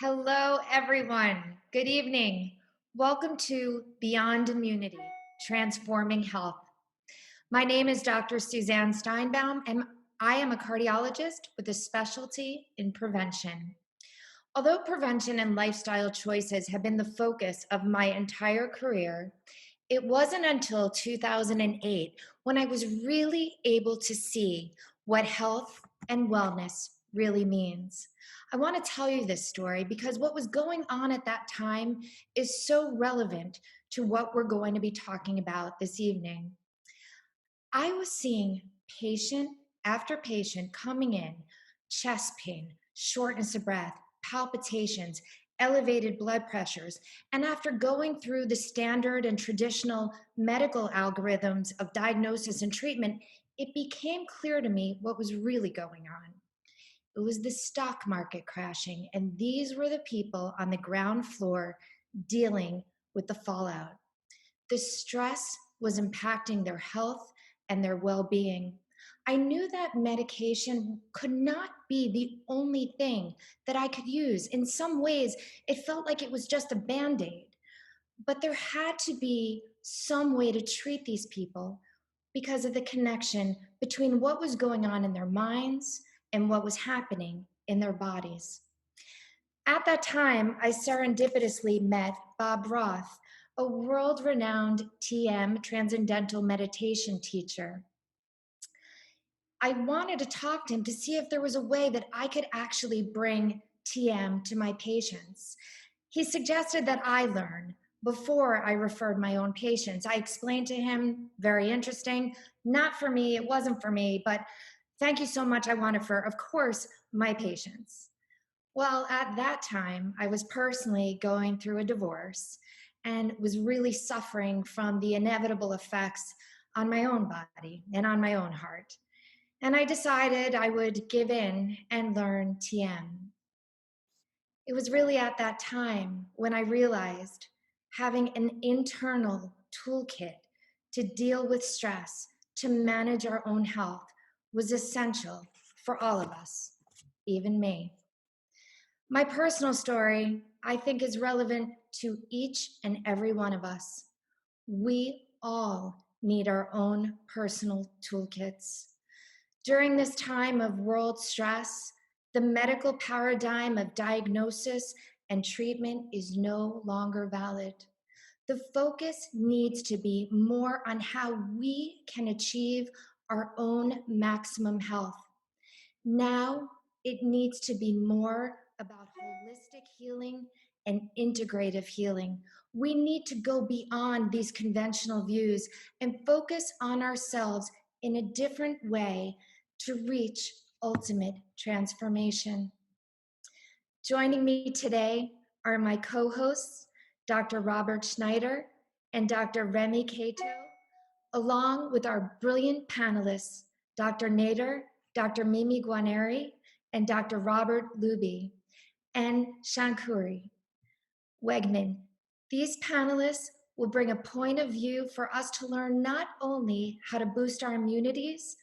Hello, everyone. Good evening. Welcome to Beyond Immunity Transforming Health. My name is Dr. Suzanne Steinbaum, and I am a cardiologist with a specialty in prevention. Although prevention and lifestyle choices have been the focus of my entire career, it wasn't until 2008 when I was really able to see what health and wellness really means. I want to tell you this story because what was going on at that time is so relevant to what we're going to be talking about this evening. I was seeing patient after patient coming in, chest pain, shortness of breath, palpitations, elevated blood pressures. And after going through the standard and traditional medical algorithms of diagnosis and treatment, it became clear to me what was really going on. It was the stock market crashing, and these were the people on the ground floor dealing with the fallout. The stress was impacting their health and their well being. I knew that medication could not be the only thing that I could use. In some ways, it felt like it was just a band aid. But there had to be some way to treat these people because of the connection between what was going on in their minds and what was happening in their bodies. At that time, I serendipitously met Bob Roth, a world renowned TM, Transcendental Meditation teacher. I wanted to talk to him to see if there was a way that I could actually bring TM to my patients. He suggested that I learn before I referred my own patients. I explained to him, very interesting, not for me, it wasn't for me, but thank you so much. I want it for, of course, my patients. Well, at that time, I was personally going through a divorce and was really suffering from the inevitable effects on my own body and on my own heart. And I decided I would give in and learn TM. It was really at that time when I realized having an internal toolkit to deal with stress, to manage our own health, was essential for all of us, even me. My personal story, I think, is relevant to each and every one of us. We all need our own personal toolkits. During this time of world stress, the medical paradigm of diagnosis and treatment is no longer valid. The focus needs to be more on how we can achieve our own maximum health. Now, it needs to be more about holistic healing and integrative healing. We need to go beyond these conventional views and focus on ourselves in a different way to reach ultimate transformation. Joining me today are my co-hosts, Dr. Robert Schneider and Dr. Remy Cato, along with our brilliant panelists, Dr. Nader, Dr. Mimi Guarneri, and Dr. Robert Luby, and Shankuri Wegman. These panelists will bring a point of view for us to learn not only how to boost our immunities,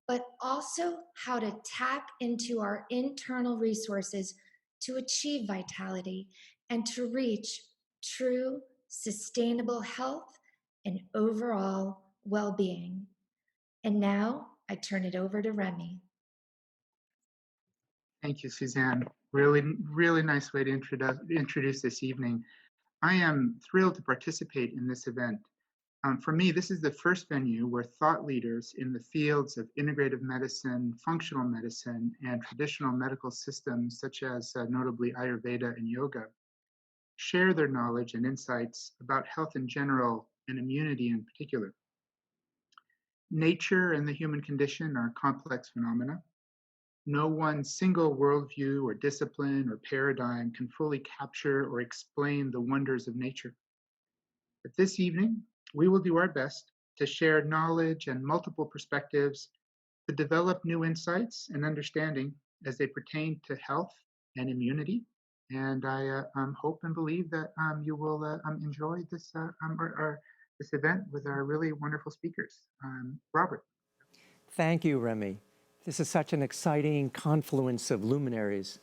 but also how to tap into our internal resources to achieve vitality and to reach true, sustainable health and overall well-being. And now I turn it over to Remy. Thank you, Suzanne. Really nice way to introduce this evening. I am thrilled to participate in this event. For me, this is the first venue where thought leaders in the fields of integrative medicine, functional medicine, and traditional medical systems, such as notably Ayurveda and yoga, share their knowledge and insights about health in general and immunity in particular. Nature and the human condition are complex phenomena. No one single worldview or discipline or paradigm can fully capture or explain the wonders of nature. But this evening, we will do our best to share knowledge and multiple perspectives to develop new insights and understanding as they pertain to health and immunity. And I hope and believe that you will enjoy this event with our really wonderful speakers. Robert. Thank you, Remy. This is such an exciting confluence of luminaries.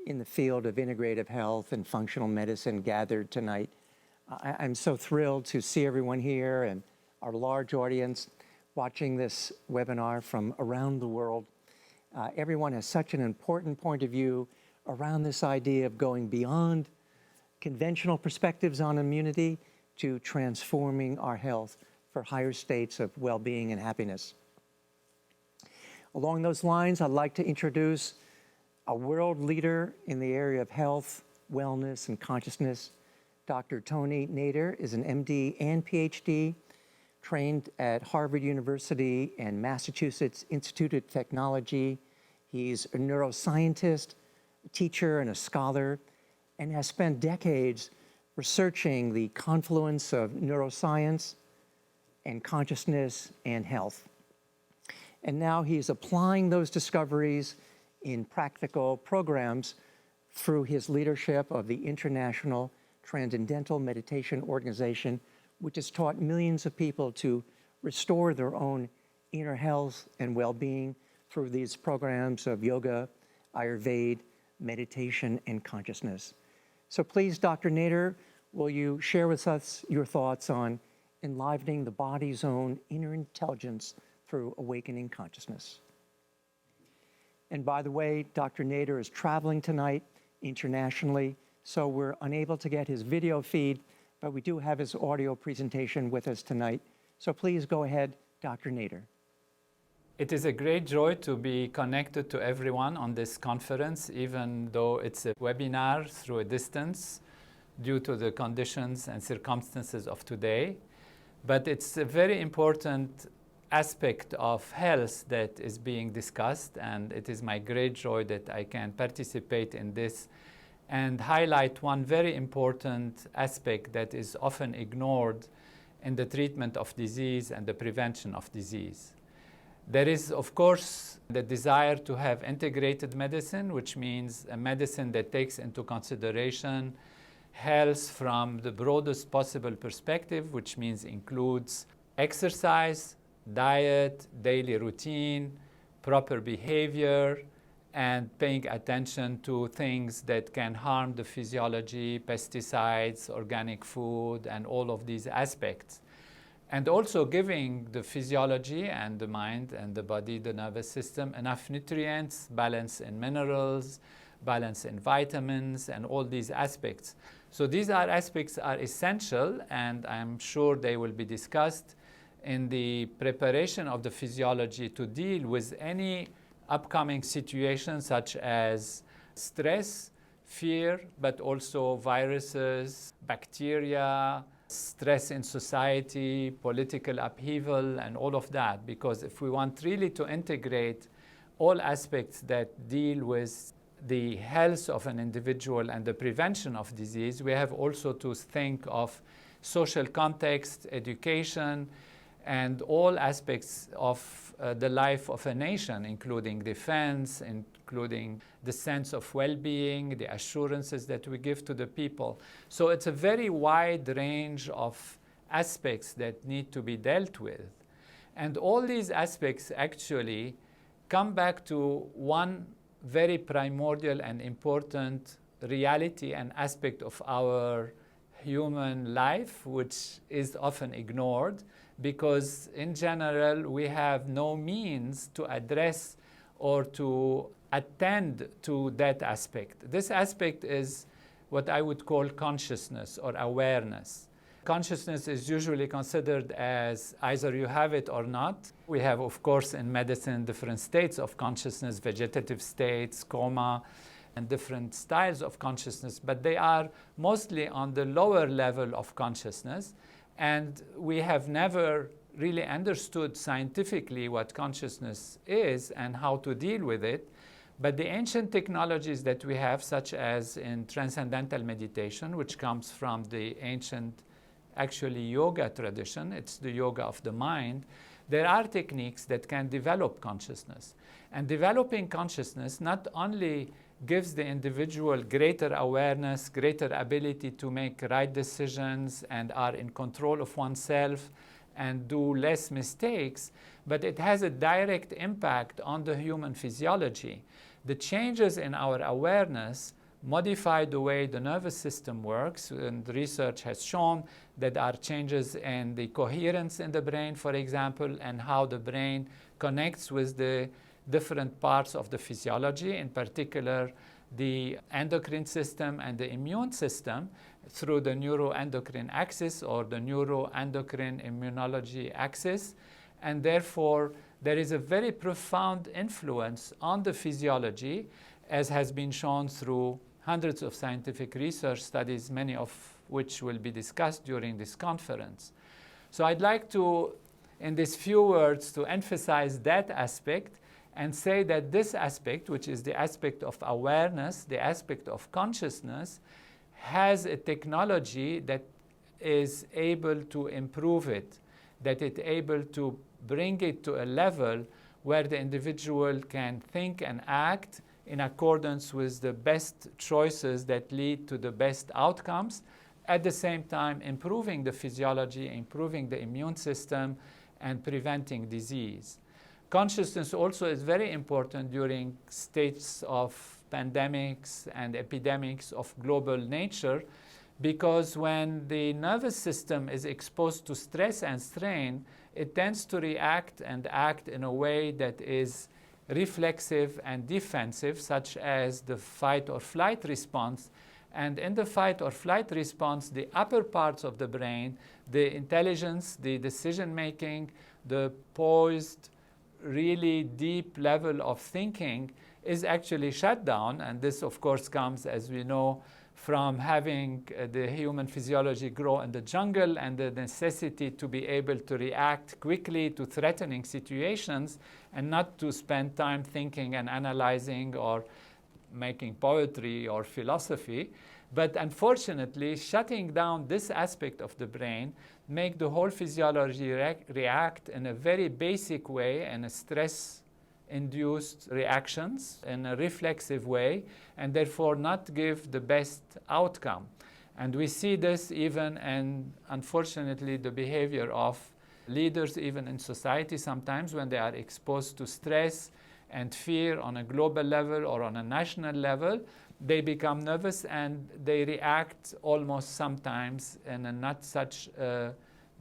in the field of integrative health and functional medicine gathered tonight. I'm so thrilled to see everyone here and our large audience watching this webinar from around the world. Everyone has such an important point of view around this idea of going beyond conventional perspectives on immunity to transforming our health for higher states of well-being and happiness. Along those lines, I'd like to introduce a world leader in the area of health, wellness, and consciousness. Dr. Tony Nader is an MD and PhD, trained at Harvard University and Massachusetts Institute of Technology. He's a neuroscientist, a teacher, and a scholar, and has spent decades researching the confluence of neuroscience and consciousness and health. And now he's applying those discoveries in practical programs through his leadership of the International Transcendental Meditation Organization, which has taught millions of people to restore their own inner health and well-being through these programs of yoga, Ayurveda, meditation, and consciousness. So please, Dr. Nader, will you share with us your thoughts on enlivening the body's own inner intelligence through awakening consciousness? And by the way, Dr. Nader is traveling tonight internationally, so we're unable to get his video feed, but we do have his audio presentation with us tonight. So please go ahead, Dr. Nader. It is a great joy to be connected to everyone on this conference, even though it's a webinar through a distance due to the conditions and circumstances of today. But it's a very important aspect of health that is being discussed, and it is my great joy that I can participate in this and highlight one very important aspect that is often ignored in the treatment of disease and the prevention of disease. There is, of course, the desire to have integrated medicine, which means a medicine that takes into consideration health from the broadest possible perspective, which means includes exercise, diet, daily routine, proper behavior, and paying attention to things that can harm the physiology, pesticides, organic food, and all of these aspects. And also giving the physiology and the mind and the body, the nervous system, enough nutrients, balance in minerals, balance in vitamins, and all these aspects. So these aspects are essential, and I'm sure they will be discussed in the preparation of the physiology to deal with any upcoming situations such as stress, fear, but also viruses, bacteria, stress in society, political upheaval, and all of that. Because if we want really to integrate all aspects that deal with the health of an individual and the prevention of disease, we have also to think of social context, education, and all aspects of the life of a nation, including defense, including the sense of well-being, the assurances that we give to the people. So it's a very wide range of aspects that need to be dealt with. And all these aspects actually come back to one very primordial and important reality and aspect of our human life, which is often ignored, because in general we have no means to address or to attend to that aspect. This aspect is what I would call consciousness or awareness. Consciousness is usually considered as either you have it or not. We have, of course, in medicine different states of consciousness, vegetative states, coma, and different styles of consciousness, but they are mostly on the lower level of consciousness. And we have never really understood scientifically what consciousness is and how to deal with it. But the ancient technologies that we have, such as in transcendental meditation, which comes from the ancient, actually, yoga tradition, it's the yoga of the mind, there are techniques that can develop consciousness. And developing consciousness not only gives the individual greater awareness, greater ability to make right decisions and are in control of oneself and do less mistakes, but it has a direct impact on the human physiology. The changes in our awareness modify the way the nervous system works, and research has shown that there are changes in the coherence in the brain, for example, and how the brain connects with the different parts of the physiology, in particular the endocrine system and the immune system through the neuroendocrine axis or the neuroendocrine immunology axis. And therefore, there is a very profound influence on the physiology, as has been shown through hundreds of scientific research studies, many of which will be discussed during this conference. So I'd like to, in these few words, to emphasize that aspect and say that this aspect, which is the aspect of awareness, the aspect of consciousness, has a technology that is able to improve it, that it's able to bring it to a level where the individual can think and act in accordance with the best choices that lead to the best outcomes, at the same time improving the physiology, improving the immune system, and preventing disease. Consciousness also is very important during states of pandemics and epidemics of global nature, because when the nervous system is exposed to stress and strain, it tends to react and act in a way that is reflexive and defensive, such as the fight or flight response. And in the fight or flight response, the upper parts of the brain, the intelligence, the decision-making, the poised, really deep level of thinking is actually shut down. And this, of course, comes, as we know, from having the human physiology grow in the jungle and the necessity to be able to react quickly to threatening situations and not to spend time thinking and analyzing or making poetry or philosophy. But unfortunately, shutting down this aspect of the brain make the whole physiology react in a very basic way, in a stress-induced reactions, in a reflexive way, and therefore not give the best outcome. And we see this even in, unfortunately, the behavior of leaders, even in society sometimes, when they are exposed to stress and fear on a global level or on a national level, they become nervous and they react almost sometimes in a not such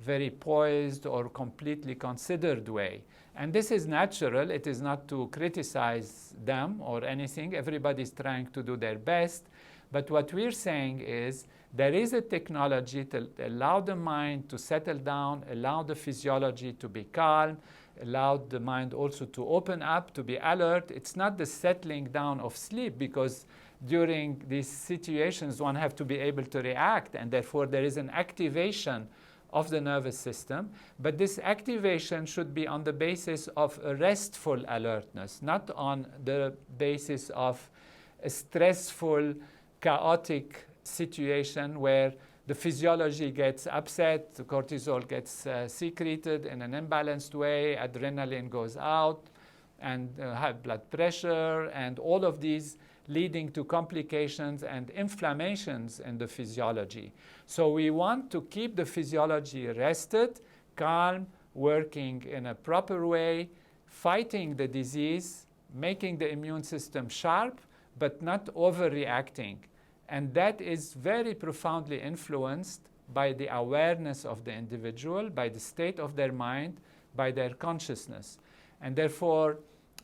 very poised or completely considered way. And this is natural. It is not to criticize them or anything. Everybody's trying to do their best. But what we're saying is there is a technology to allow the mind to settle down, allow the physiology to be calm, allow the mind also to open up, to be alert. It's not the settling down of sleep, because during these situations one have to be able to react, and therefore there is an activation of the nervous system. But this activation should be on the basis of a restful alertness, not on the basis of a stressful, chaotic situation where the physiology gets upset, the cortisol gets secreted in an imbalanced way, adrenaline goes out, and high blood pressure, and all of these leading to complications and inflammations in the physiology. So we want to keep the physiology rested, calm, working in a proper way, fighting the disease, making the immune system sharp, but not overreacting. And that is very profoundly influenced by the awareness of the individual, by the state of their mind, by their consciousness. And therefore,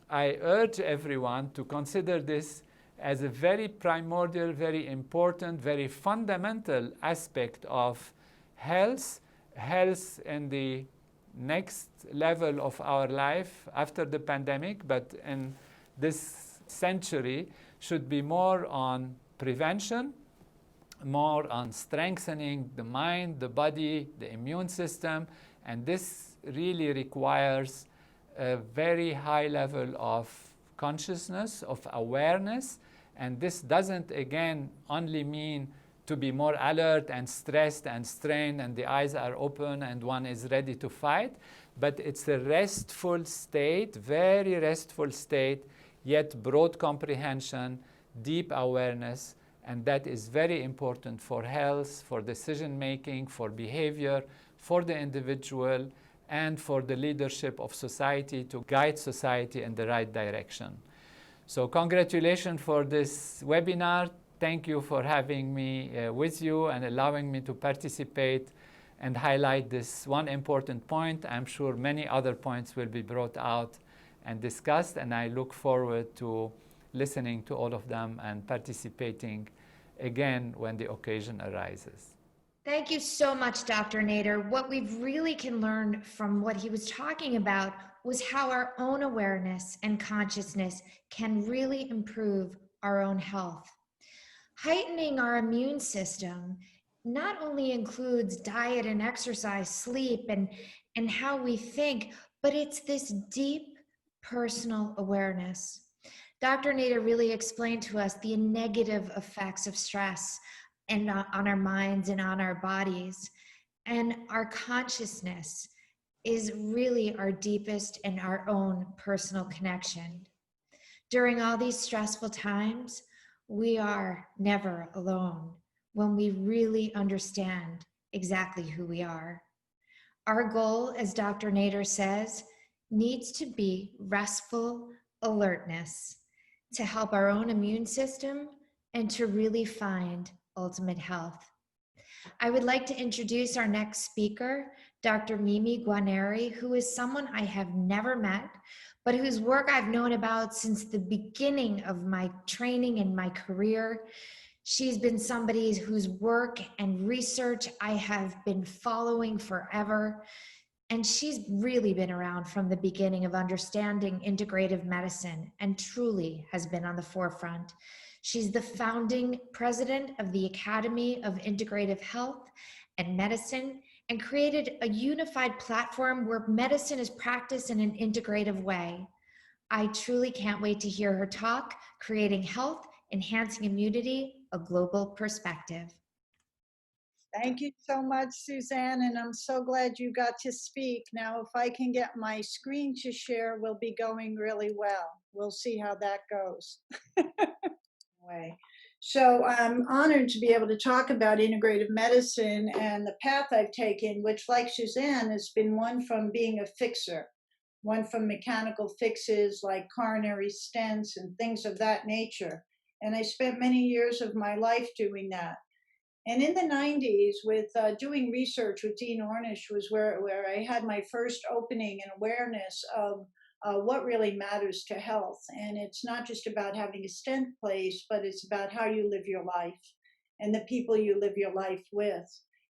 I urge everyone to consider this as a very primordial, very important, very fundamental aspect of health. Health in the next level of our life after the pandemic, but in this century, should be more on prevention, more on strengthening the mind, the body, the immune system, and this really requires a very high level of consciousness, of awareness, and this doesn't, again, only mean to be more alert and stressed and strained and the eyes are open and one is ready to fight, but it's a restful state, very restful state, yet broad comprehension, deep awareness, and that is very important for health, for decision-making, for behavior, for the individual, and for the leadership of society to guide society in the right direction. So congratulations for this webinar. Thank you for having me with you and allowing me to participate and highlight this one important point. I'm sure many other points will be brought out and discussed, and I look forward to listening to all of them and participating again when the occasion arises. Thank you so much, Dr. Nader. What we really can learn from what he was talking about was how our own awareness and consciousness can really improve our own health. Heightening our immune system not only includes diet and exercise, sleep, and how we think, but it's this deep personal awareness. Dr. Nader really explained to us the negative effects of stress and on our minds and on our bodies. And our consciousness is really our deepest and our own personal connection. During all these stressful times, we are never alone when we really understand exactly who we are. Our goal, as Dr. Nader says, needs to be restful alertness to help our own immune system and to really find ultimate health. I would like to introduce our next speaker, Dr. Mimi Guarneri, who is someone I have never met, but whose work I've known about since the beginning of my training and my career. She's been somebody whose work and research I have been following forever. And she's really been around from the beginning of understanding integrative medicine and truly has been on the forefront. She's the founding president of the Academy of Integrative Health and Medicine and created a unified platform where medicine is practiced in an integrative way. I truly can't wait to hear her talk, Creating Health, Enhancing Immunity, a Global Perspective. Thank you so much, Suzanne, and I'm so glad you got to speak. Now, if I can get my screen to share, we'll be going really well. We'll see how that goes. So I'm honored to be able to talk about integrative medicine and the path I've taken, which, like Suzanne, has been one from being a fixer, one from mechanical fixes like coronary stents and things of that nature. And I spent many years of my life doing that. And in the 90s, with doing research with Dean Ornish was where I had my first opening and awareness of what really matters to health. And it's not just about having a stent placed, but it's about how you live your life and the people you live your life with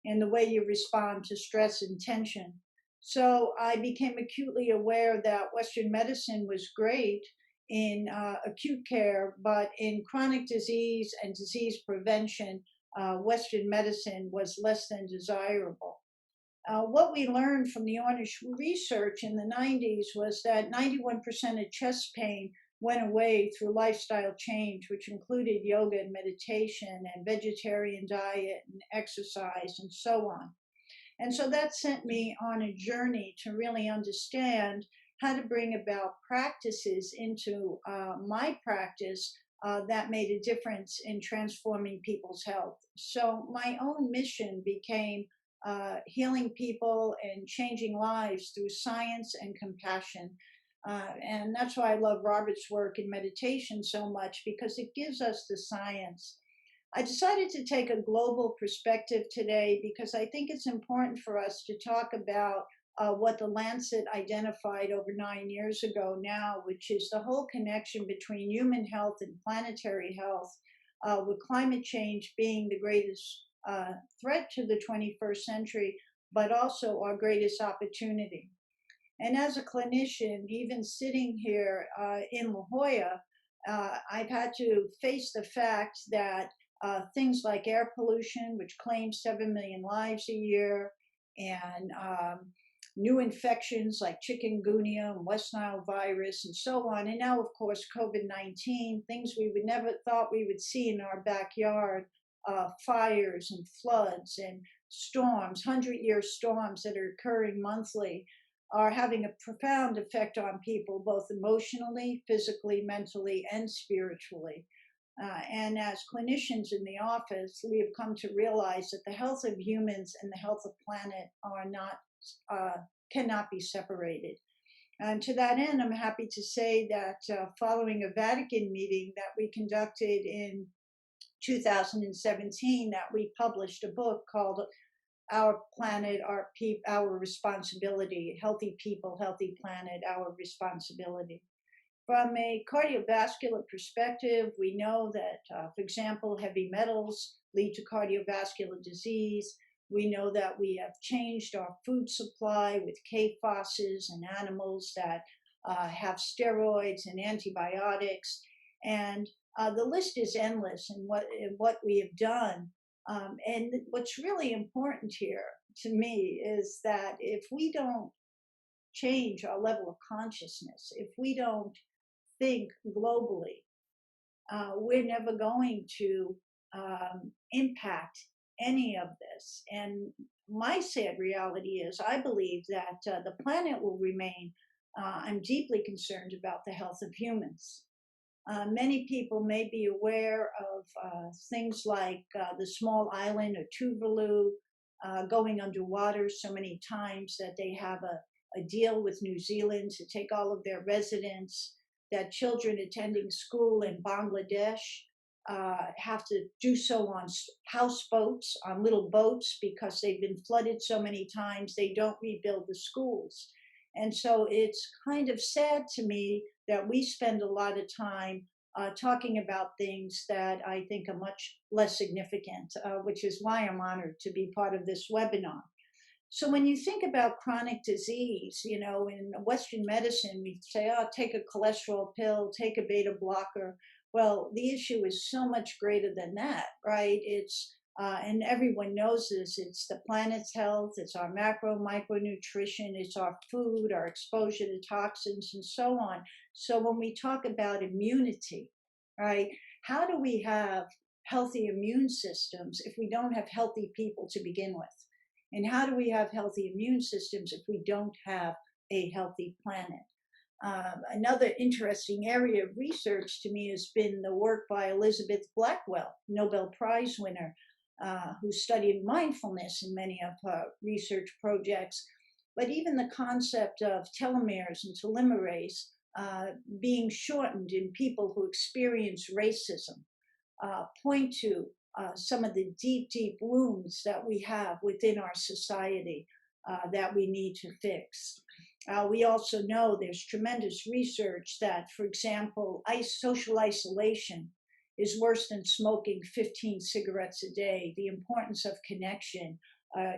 and the way you respond to stress and tension. So I became acutely aware that Western medicine was great in acute care, but in chronic disease and disease prevention, Western medicine was less than desirable. What we learned from the Ornish research in the 90s was that 91% of chest pain went away through lifestyle change, which included yoga and meditation and vegetarian diet and exercise and so on. And so that sent me on a journey to really understand how to bring about practices into my practice that made a difference in transforming people's health. So my own mission became healing people and changing lives through science and compassion. And that's why I love Robert's work in meditation so much, because it gives us the science. I decided to take a global perspective today because I think it's important for us to talk about what the Lancet identified over 9 years ago now, which is the whole connection between human health and planetary health, with climate change being the greatest threat to the 21st century, but also our greatest opportunity. And as a clinician, even sitting here in La Jolla, I've had to face the fact that things like air pollution, which claims 7 million lives a year, and new infections like chikungunya and West Nile virus and so on. And now, of course, COVID-19, things we would never thought we would see in our backyard, fires and floods and storms, 100-year storms that are occurring monthly, are having a profound effect on people, both emotionally, physically, mentally, and spiritually. And as clinicians in the office, we have come to realize that the health of humans and the health of the planet are not, cannot be separated. And to that end, I'm happy to say that following a Vatican meeting that we conducted in 2017, that we published a book called Our Planet, Our Responsibility, Healthy People, Healthy Planet, Our Responsibility. From a cardiovascular perspective, we know that, for example, heavy metals lead to cardiovascular disease. We know that we have changed our food supply with KFOSs and animals that have steroids and antibiotics. And the list is endless in what we have done. And what's really important here to me is that if we don't change our level of consciousness, if we don't think globally, we're never going to impact any of this. And my sad reality is I believe that the planet will remain. I'm deeply concerned about the health of humans. Many people may be aware of things like the small island of Tuvalu going underwater so many times that they have a deal with New Zealand to take all of their residents, that children attending school in Bangladesh have to do so on houseboats, on little boats, because they've been flooded so many times, they don't rebuild the schools. And so it's kind of sad to me that we spend a lot of time talking about things that I think are much less significant, which is why I'm honored to be part of this webinar. So when you think about chronic disease, you know, in Western medicine, we say, oh, take a cholesterol pill, take a beta blocker. Well, the issue is so much greater than that, right? It's and everyone knows this, it's the planet's health, it's our macro, micronutrition, it's our food, our exposure to toxins, and so on. So when we talk about immunity, right, how do we have healthy immune systems if we don't have healthy people to begin with? And how do we have healthy immune systems if we don't have a healthy planet? Another interesting area of research to me has been the work by Elizabeth Blackwell, Nobel Prize winner, who studied mindfulness in many of her research projects. But even the concept of telomeres and telomerase being shortened in people who experience racism point to some of the deep, deep wounds that we have within our society that we need to fix. We also know there's tremendous research that, for example, social isolation is worse than smoking 15 cigarettes a day. The importance of connection,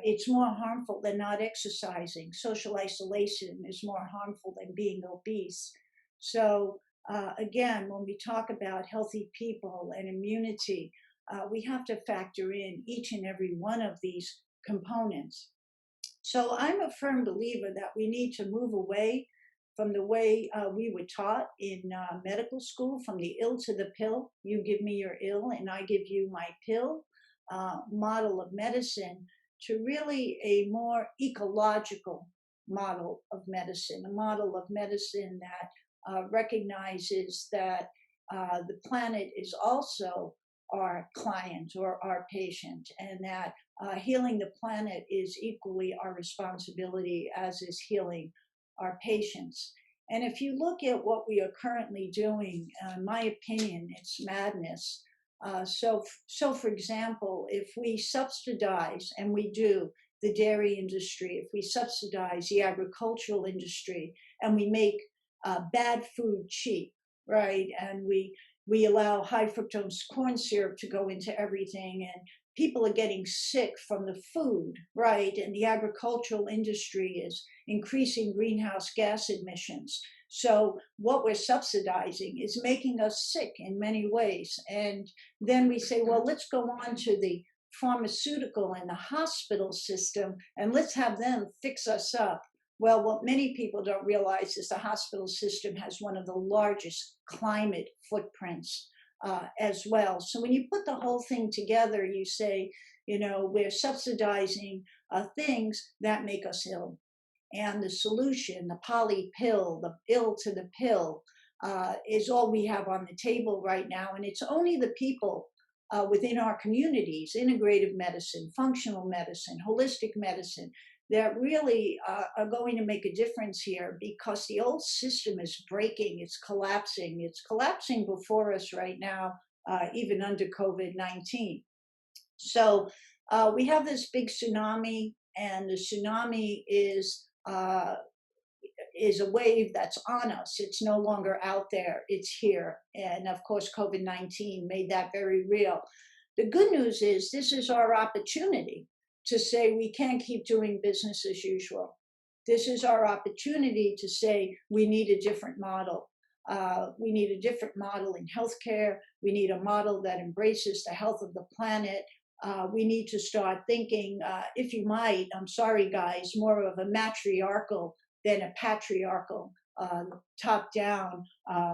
it's more harmful than not exercising. Social isolation is more harmful than being obese. So again, when we talk about healthy people and immunity, we have to factor in each and every one of these components. So I'm a firm believer that we need to move away from the way we were taught in medical school, from the ill to the pill. You give me your ill and I give you my pill model of medicine, to really a more ecological model of medicine, a model of medicine that recognizes that the planet is also our client or our patient, and that healing the planet is equally our responsibility as is healing our patients. And if you look at what we are currently doing, in my opinion, it's madness. So for example, if we subsidize, and we do, the dairy industry, if we subsidize the agricultural industry, and we make bad food cheap, right, and we allow high fructose corn syrup to go into everything, and people are getting sick from the food, right? And the agricultural industry is increasing greenhouse gas emissions. So what we're subsidizing is making us sick in many ways. And then we say, well, let's go on to the pharmaceutical and the hospital system, and let's have them fix us up. Well, what many people don't realize is the hospital system has one of the largest climate footprints as well. So when you put the whole thing together, you say, you know, we're subsidizing things that make us ill. And the solution, the poly pill, the ill to the pill, is all we have on the table right now. And it's only the people within our communities, integrative medicine, functional medicine, holistic medicine, that really are going to make a difference here, because the old system is breaking, it's collapsing. It's collapsing before us right now, even under COVID-19. So we have this big tsunami, and the tsunami is a wave that's on us. It's no longer out there, it's here. And of course, COVID-19 made that very real. The good news is this is our opportunity to say we can't keep doing business as usual. This is our opportunity to say we need a different model. We need a different model in healthcare. We need a model that embraces the health of the planet. We need to start thinking, if you might, I'm sorry guys, more of a matriarchal than a patriarchal top-down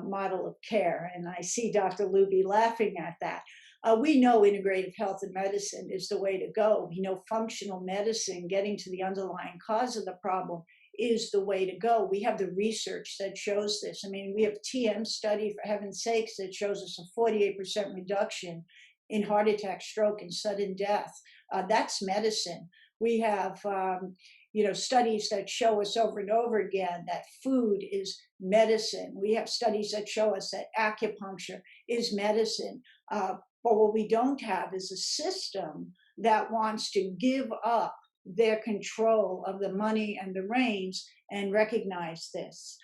model of care. And I see Dr. Luby laughing at that. We know integrative health and medicine is the way to go. We know functional medicine, getting to the underlying cause of the problem, is the way to go. We have the research that shows this. I mean, we have TM study, for heaven's sakes, that shows us a 48% reduction in heart attack, stroke, and sudden death. That's medicine. We have studies that show us over and over again that food is medicine. We have studies that show us that acupuncture is medicine. But what we don't have is a system that wants to give up their control of the money and the reins and recognize this.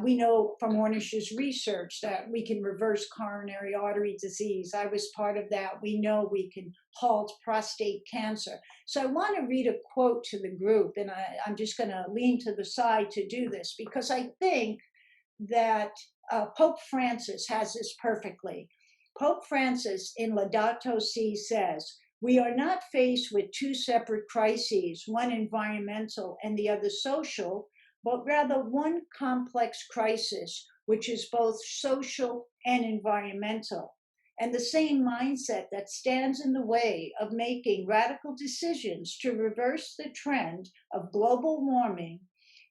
We know from Ornish's research that we can reverse coronary artery disease. I was part of that. We know we can halt prostate cancer. So I want to read a quote to the group, and I'm just going to lean to the side to do this, because I think that Pope Francis has this perfectly. Pope Francis in Laudato Si says, "We are not faced with two separate crises, one environmental and the other social, but rather one complex crisis, which is both social and environmental. And the same mindset that stands in the way of making radical decisions to reverse the trend of global warming,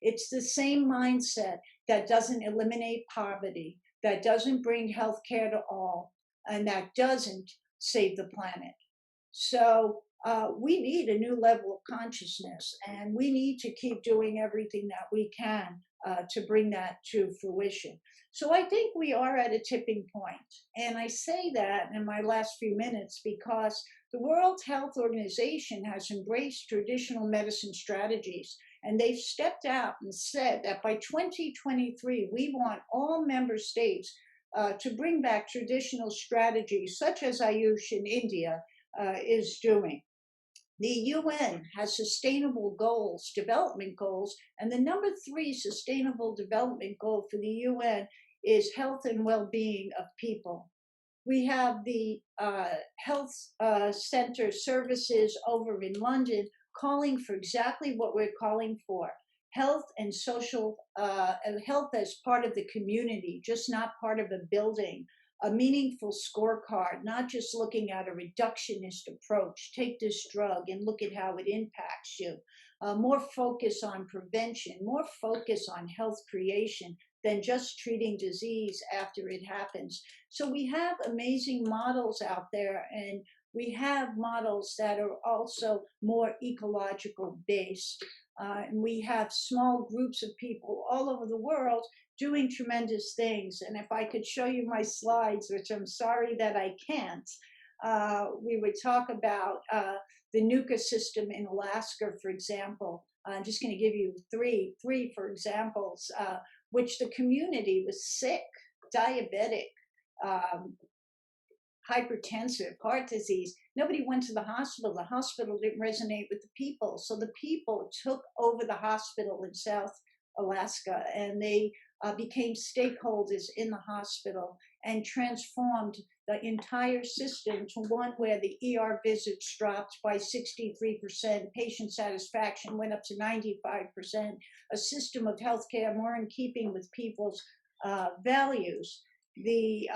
it's the same mindset that doesn't eliminate poverty, that doesn't bring health care to all, and that doesn't save the planet." So we need a new level of consciousness, and we need to keep doing everything that we can to bring that to fruition. So I think we are at a tipping point. And I say that in my last few minutes because the World Health Organization has embraced traditional medicine strategies, and they've stepped out and said that by 2023, we want all member states to bring back traditional strategies such as Ayush in India is doing. The UN has sustainable goals, development goals, and the number 3 sustainable development goal for the UN is health and well-being of people. We have the health center services over in London calling for exactly what we're calling for. Health and social, health as part of the community, just not part of a building. A meaningful scorecard, not just looking at a reductionist approach. Take this drug and look at how it impacts you. More focus on prevention, more focus on health creation than just treating disease after it happens. So we have amazing models out there, and we have models that are also more ecological based. And we have small groups of people all over the world doing tremendous things. And if I could show you my slides, which I'm sorry that I can't, we would talk about the NUCA system in Alaska, for example. I'm just going to give you three for examples, which the community was sick, diabetic, hypertensive, heart disease. Nobody went to the hospital. The hospital didn't resonate with the people. So the people took over the hospital in South Alaska, and they became stakeholders in the hospital and transformed the entire system to one where the ER visits dropped by 63%, patient satisfaction went up to 95%, a system of healthcare more in keeping with people's values. The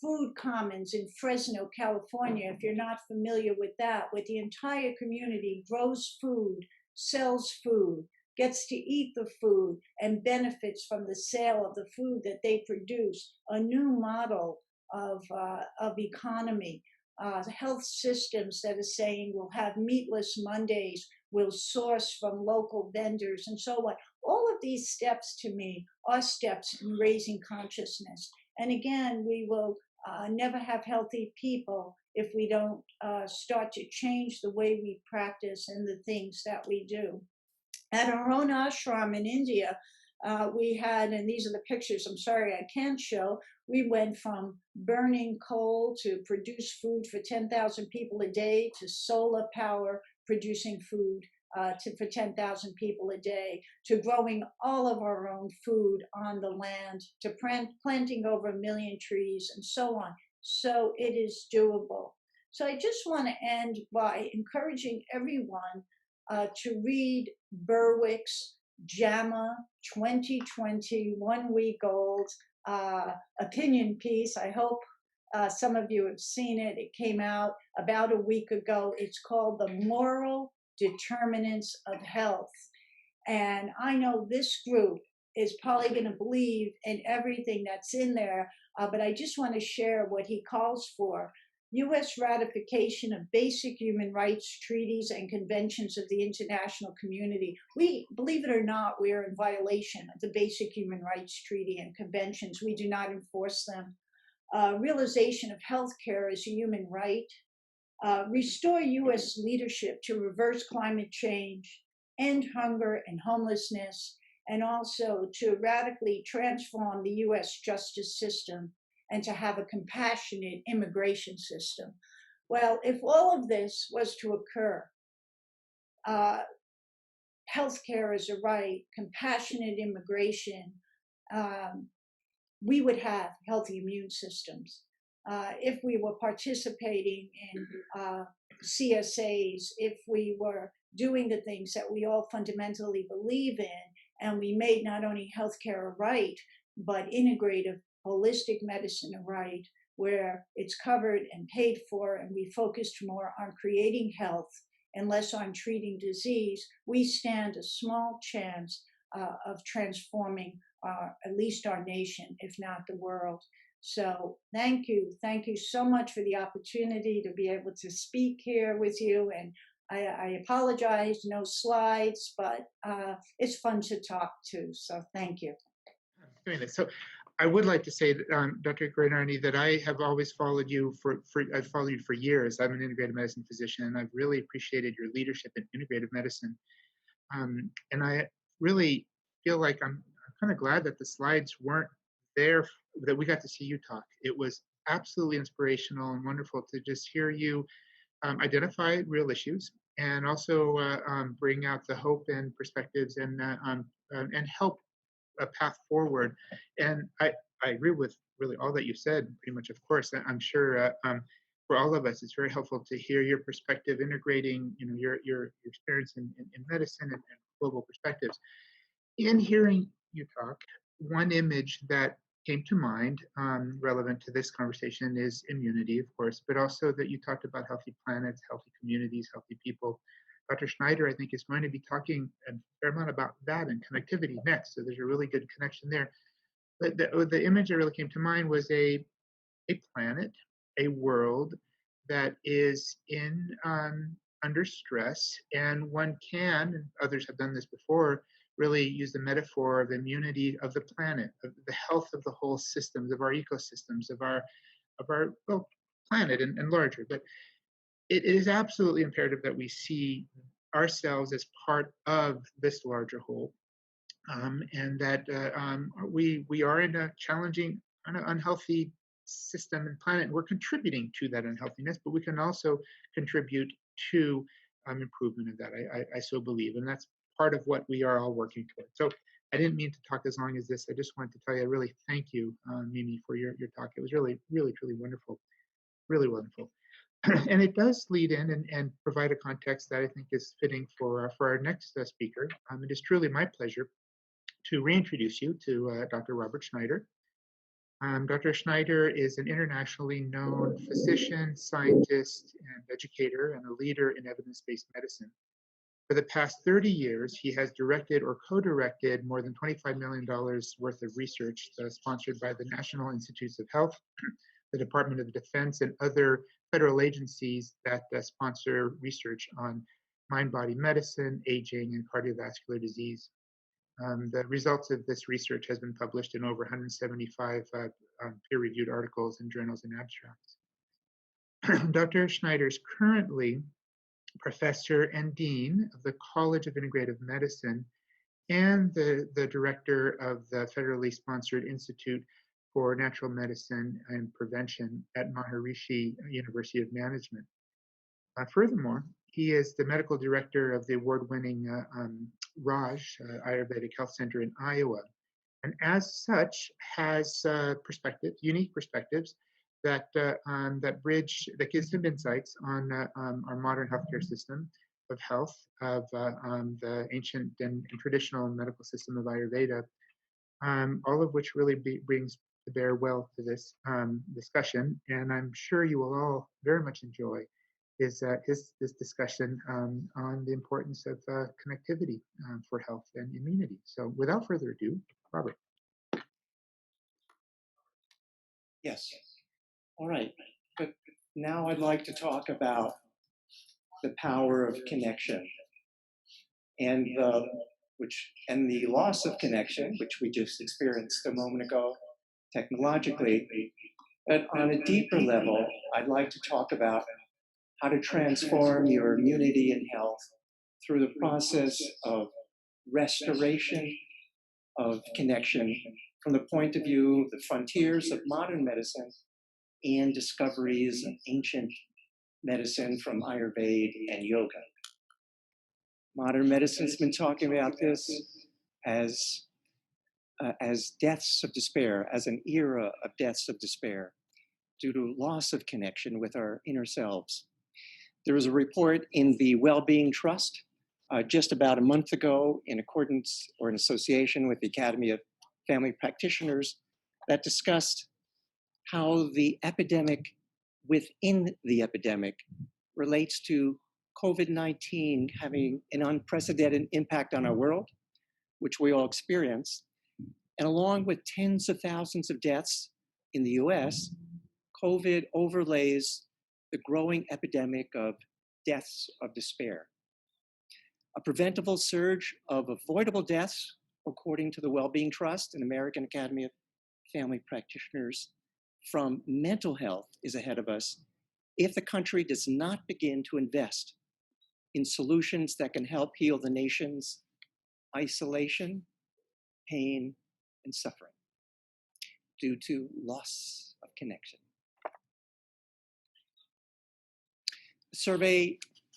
Food Commons in Fresno, California, if you're not familiar with that, where the entire community grows food, sells food, gets to eat the food, and benefits from the sale of the food that they produce. A new model of economy. Health systems that are saying we'll have meatless Mondays, We'll source from local vendors and so on. All of these steps to me are steps in raising consciousness. And again, we will never have healthy people if we don't start to change the way we practice and the things that we do. At our own ashram in India, we had, and these are the pictures, I'm sorry I can't show, we went from burning coal to produce food for 10,000 people a day to solar power producing food for 10,000 people a day, to growing all of our own food on the land, to planting over 1 million trees, and so on. So it is doable. So I just want to end by encouraging everyone to read Berwick's JAMA 2020, 1 week old opinion piece. I hope some of you have seen it. It came out about a week ago. It's called The Moral Determinants of Health. And I know this group is probably going to believe in everything that's in there, but I just want to share what he calls for. U.S. ratification of basic human rights treaties and conventions of the international community. We, believe it or not, we are in violation of the basic human rights treaty and conventions. We do not enforce them. Realization of healthcare as a human right. Restore U.S. leadership to reverse climate change, end hunger and homelessness, and also to radically transform the U.S. justice system and to have a compassionate immigration system. Well, if all of this was to occur, healthcare is a right, compassionate immigration, we would have healthy immune systems. If we were participating in CSAs, if we were doing the things that we all fundamentally believe in, and we made not only healthcare a right, but integrative holistic medicine a right, where it's covered and paid for, and we focused more on creating health and less on treating disease, we stand a small chance of transforming at least our nation, if not the world. So thank you so much for the opportunity to be able to speak here with you. And I apologize, no slides, but it's fun to talk to. So thank you. So I would like to say, Dr. Granardi, that I have always followed you I've followed you for years. I'm an integrative medicine physician, and I've really appreciated your leadership in integrative medicine. And I really feel like I'm kind of glad that the slides weren't there, that we got to see you talk. It was absolutely inspirational and wonderful to just hear you identify real issues and also bring out the hope and perspectives and help a path forward. And I agree with really all that you said, pretty much, of course. I'm sure for all of us, it's very helpful to hear your perspective, integrating your experience in medicine and global perspectives. In hearing you talk, one image that came to mind relevant to this conversation is immunity, of course, but also that you talked about healthy planets, healthy communities, healthy people. Dr. Schneider, I think, is going to be talking a fair amount about that and connectivity next. So there's a really good connection there. But the image that really came to mind was a planet, a world that is under stress, and one can, and others have done this before, really use the metaphor of immunity of the planet, of the health of the whole systems, of our ecosystems, of our planet and larger. But it is absolutely imperative that we see ourselves as part of this larger whole, and that we are in a challenging, unhealthy system and planet. We're contributing to that unhealthiness, but we can also contribute to improvement of that. I so believe, and that's part of what we are all working toward. So I didn't mean to talk as long as this. I just wanted to tell you, I really thank you, Mimi, for your talk. It was really, really, truly wonderful, really wonderful. And it does lead in and provide a context that I think is fitting for our next speaker. It is truly my pleasure to reintroduce you to Dr. Robert Schneider. Dr. Schneider is an internationally known physician, scientist, and educator, and a leader in evidence-based medicine. For the past 30 years, he has directed or co-directed more than $25 million worth of research sponsored by the National Institutes of Health, the Department of Defense, and other federal agencies that sponsor research on mind-body medicine, aging, and cardiovascular disease. The results of this research has been published in over 175 peer-reviewed articles in journals and abstracts. Dr. Schneider is currently professor and dean of the College of Integrative Medicine and the director of the federally sponsored Institute for Natural Medicine and Prevention at Maharishi University of Management. Furthermore, he is the medical director of the award-winning Raj Ayurvedic Health Center in Iowa, and as such has unique perspectives that gives him insights on our modern healthcare system of health, of the ancient and traditional medical system of Ayurveda, all of which really brings to bear well to this discussion, and I'm sure you will all very much enjoy this discussion on the importance of connectivity for health and immunity. So without further ado, Robert. Yes. All right. But now I'd like to talk about the power of connection and the loss of connection, which we just experienced a moment ago technologically. But on a deeper level, I'd like to talk about how to transform your immunity and health through the process of restoration of connection from the point of view of the frontiers of modern medicine and discoveries of ancient medicine from Ayurveda and yoga. Modern medicine's been talking about this as deaths of despair, as an era of deaths of despair due to loss of connection with our inner selves. There was a report in the Wellbeing Trust just about a month ago in accordance or in association with the Academy of Family Practitioners that discussed how the epidemic within the epidemic relates to COVID-19 having an unprecedented impact on our world, which we all experience. And along with tens of thousands of deaths in the US, COVID overlays the growing epidemic of deaths of despair. A preventable surge of avoidable deaths, according to the Wellbeing Trust and American Academy of Family Practitioners, from mental health is ahead of us if the country does not begin to invest in solutions that can help heal the nation's isolation, pain, and suffering due to loss of connection.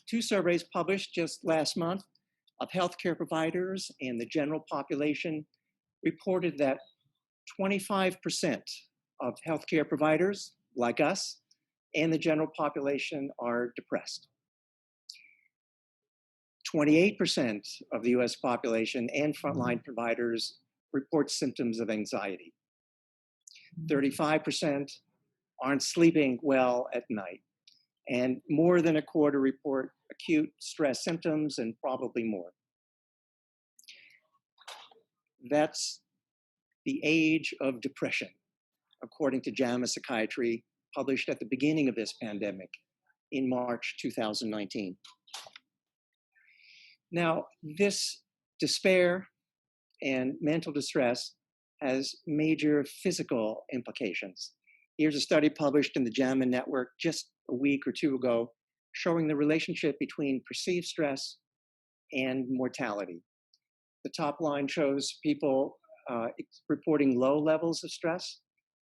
Two surveys published just last month of healthcare providers and the general population reported that 25% of healthcare providers, like us, and the general population are depressed. 28% of the US population and frontline providers report symptoms of anxiety. 35% aren't sleeping well at night. And more than a quarter report acute stress symptoms and probably more. That's the age of depression, according to JAMA Psychiatry, published at the beginning of this pandemic in March 2019. Now, this despair and mental distress has major physical implications. Here's a study published in the JAMA Network just a week or two ago, showing the relationship between perceived stress and mortality. The top line shows people reporting low levels of stress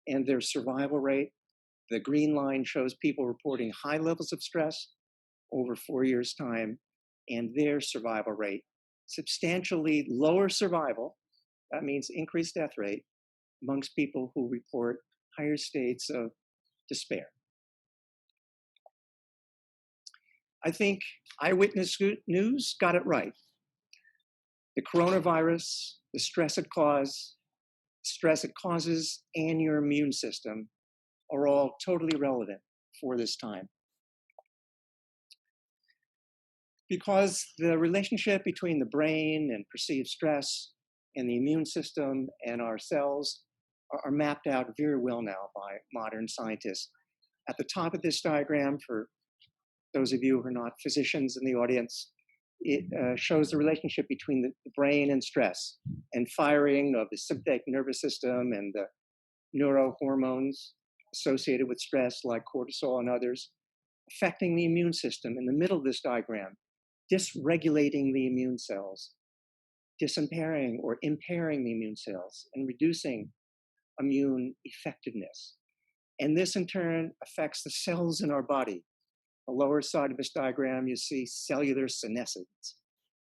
and their survival rate. The green line shows people reporting high levels of stress over 4 years' time and their survival rate. Substantially lower survival, that means increased death rate, amongst people who report higher states of despair. I think Eyewitness News got it right. The coronavirus, the stress it causes, and your immune system are all totally relevant for this time. Because the relationship between the brain and perceived stress and the immune system and our cells are mapped out very well now by modern scientists. At the top of this diagram, for those of you who are not physicians in the audience, it shows the relationship between the brain and stress and firing of the sympathetic nervous system and the neurohormones associated with stress, like cortisol and others, affecting the immune system. In the middle of this diagram, dysregulating the immune cells, disimpairing or impairing the immune cells, and reducing immune effectiveness. And this in turn affects the cells in our body. The lower side of this diagram, you see cellular senescence,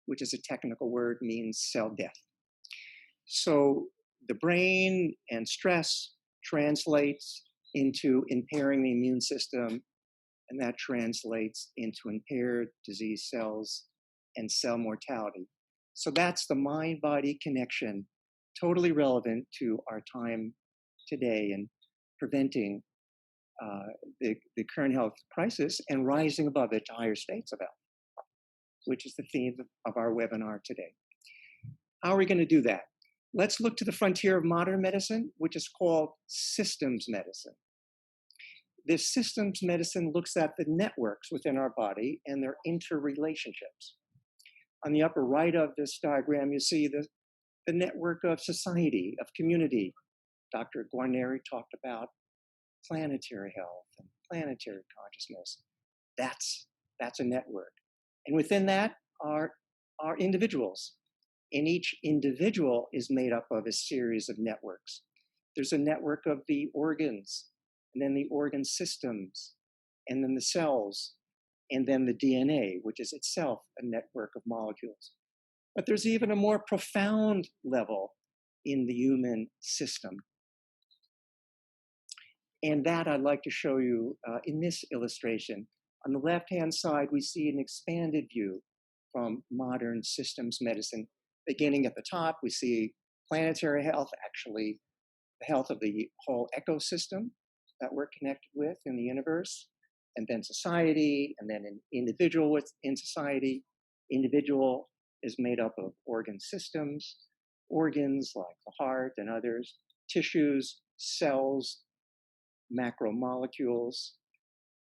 which is a technical word, means cell death. So the brain and stress translates into impairing the immune system, and that translates into impaired disease cells and cell mortality. So that's the mind-body connection, totally relevant to our time today and preventing the current health crisis and rising above it to higher states of health, which is the theme of our webinar today. How are we going to do that? Let's look to the frontier of modern medicine, which is called systems medicine. This systems medicine looks at the networks within our body and their interrelationships. On the upper right of this diagram, you see the network of society, of community. Dr. Guarneri talked about planetary health and planetary consciousness. That's a network. And within that are individuals. And each individual is made up of a series of networks. There's a network of the organs, and then the organ systems, and then the cells, and then the DNA, which is itself a network of molecules. But there's even a more profound level in the human system. And that I'd like to show you in this illustration. On the left-hand side, we see an expanded view from modern systems medicine. Beginning at the top, we see planetary health, actually the health of the whole ecosystem that we're connected with in the universe, and then society, and then an individual within society. Individual is made up of organ systems, organs like the heart and others, tissues, cells, macromolecules,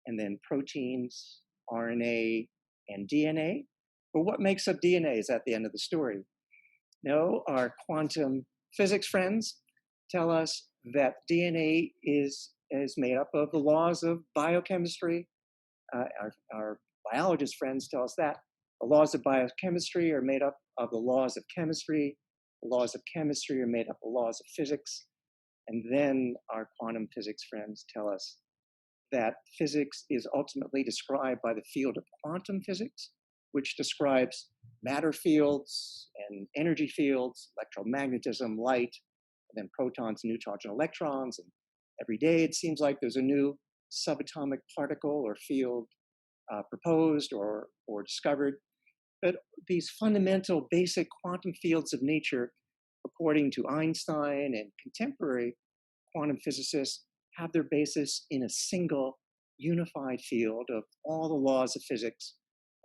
and then proteins, RNA, and DNA. But what makes up DNA is at the end of the story. No, our quantum physics friends tell us that DNA is made up of the laws of biochemistry. Our biologist friends tell us that the laws of biochemistry are made up of the laws of chemistry. The laws of chemistry are made up of laws of physics. And then our quantum physics friends tell us that physics is ultimately described by the field of quantum physics, which describes matter fields and energy fields, electromagnetism, light, and then protons, neutrons, and electrons. And every day it seems like there's a new subatomic particle or field proposed or discovered. But these fundamental basic quantum fields of nature, according to Einstein and contemporary quantum physicists, have their basis in a single unified field of all the laws of physics,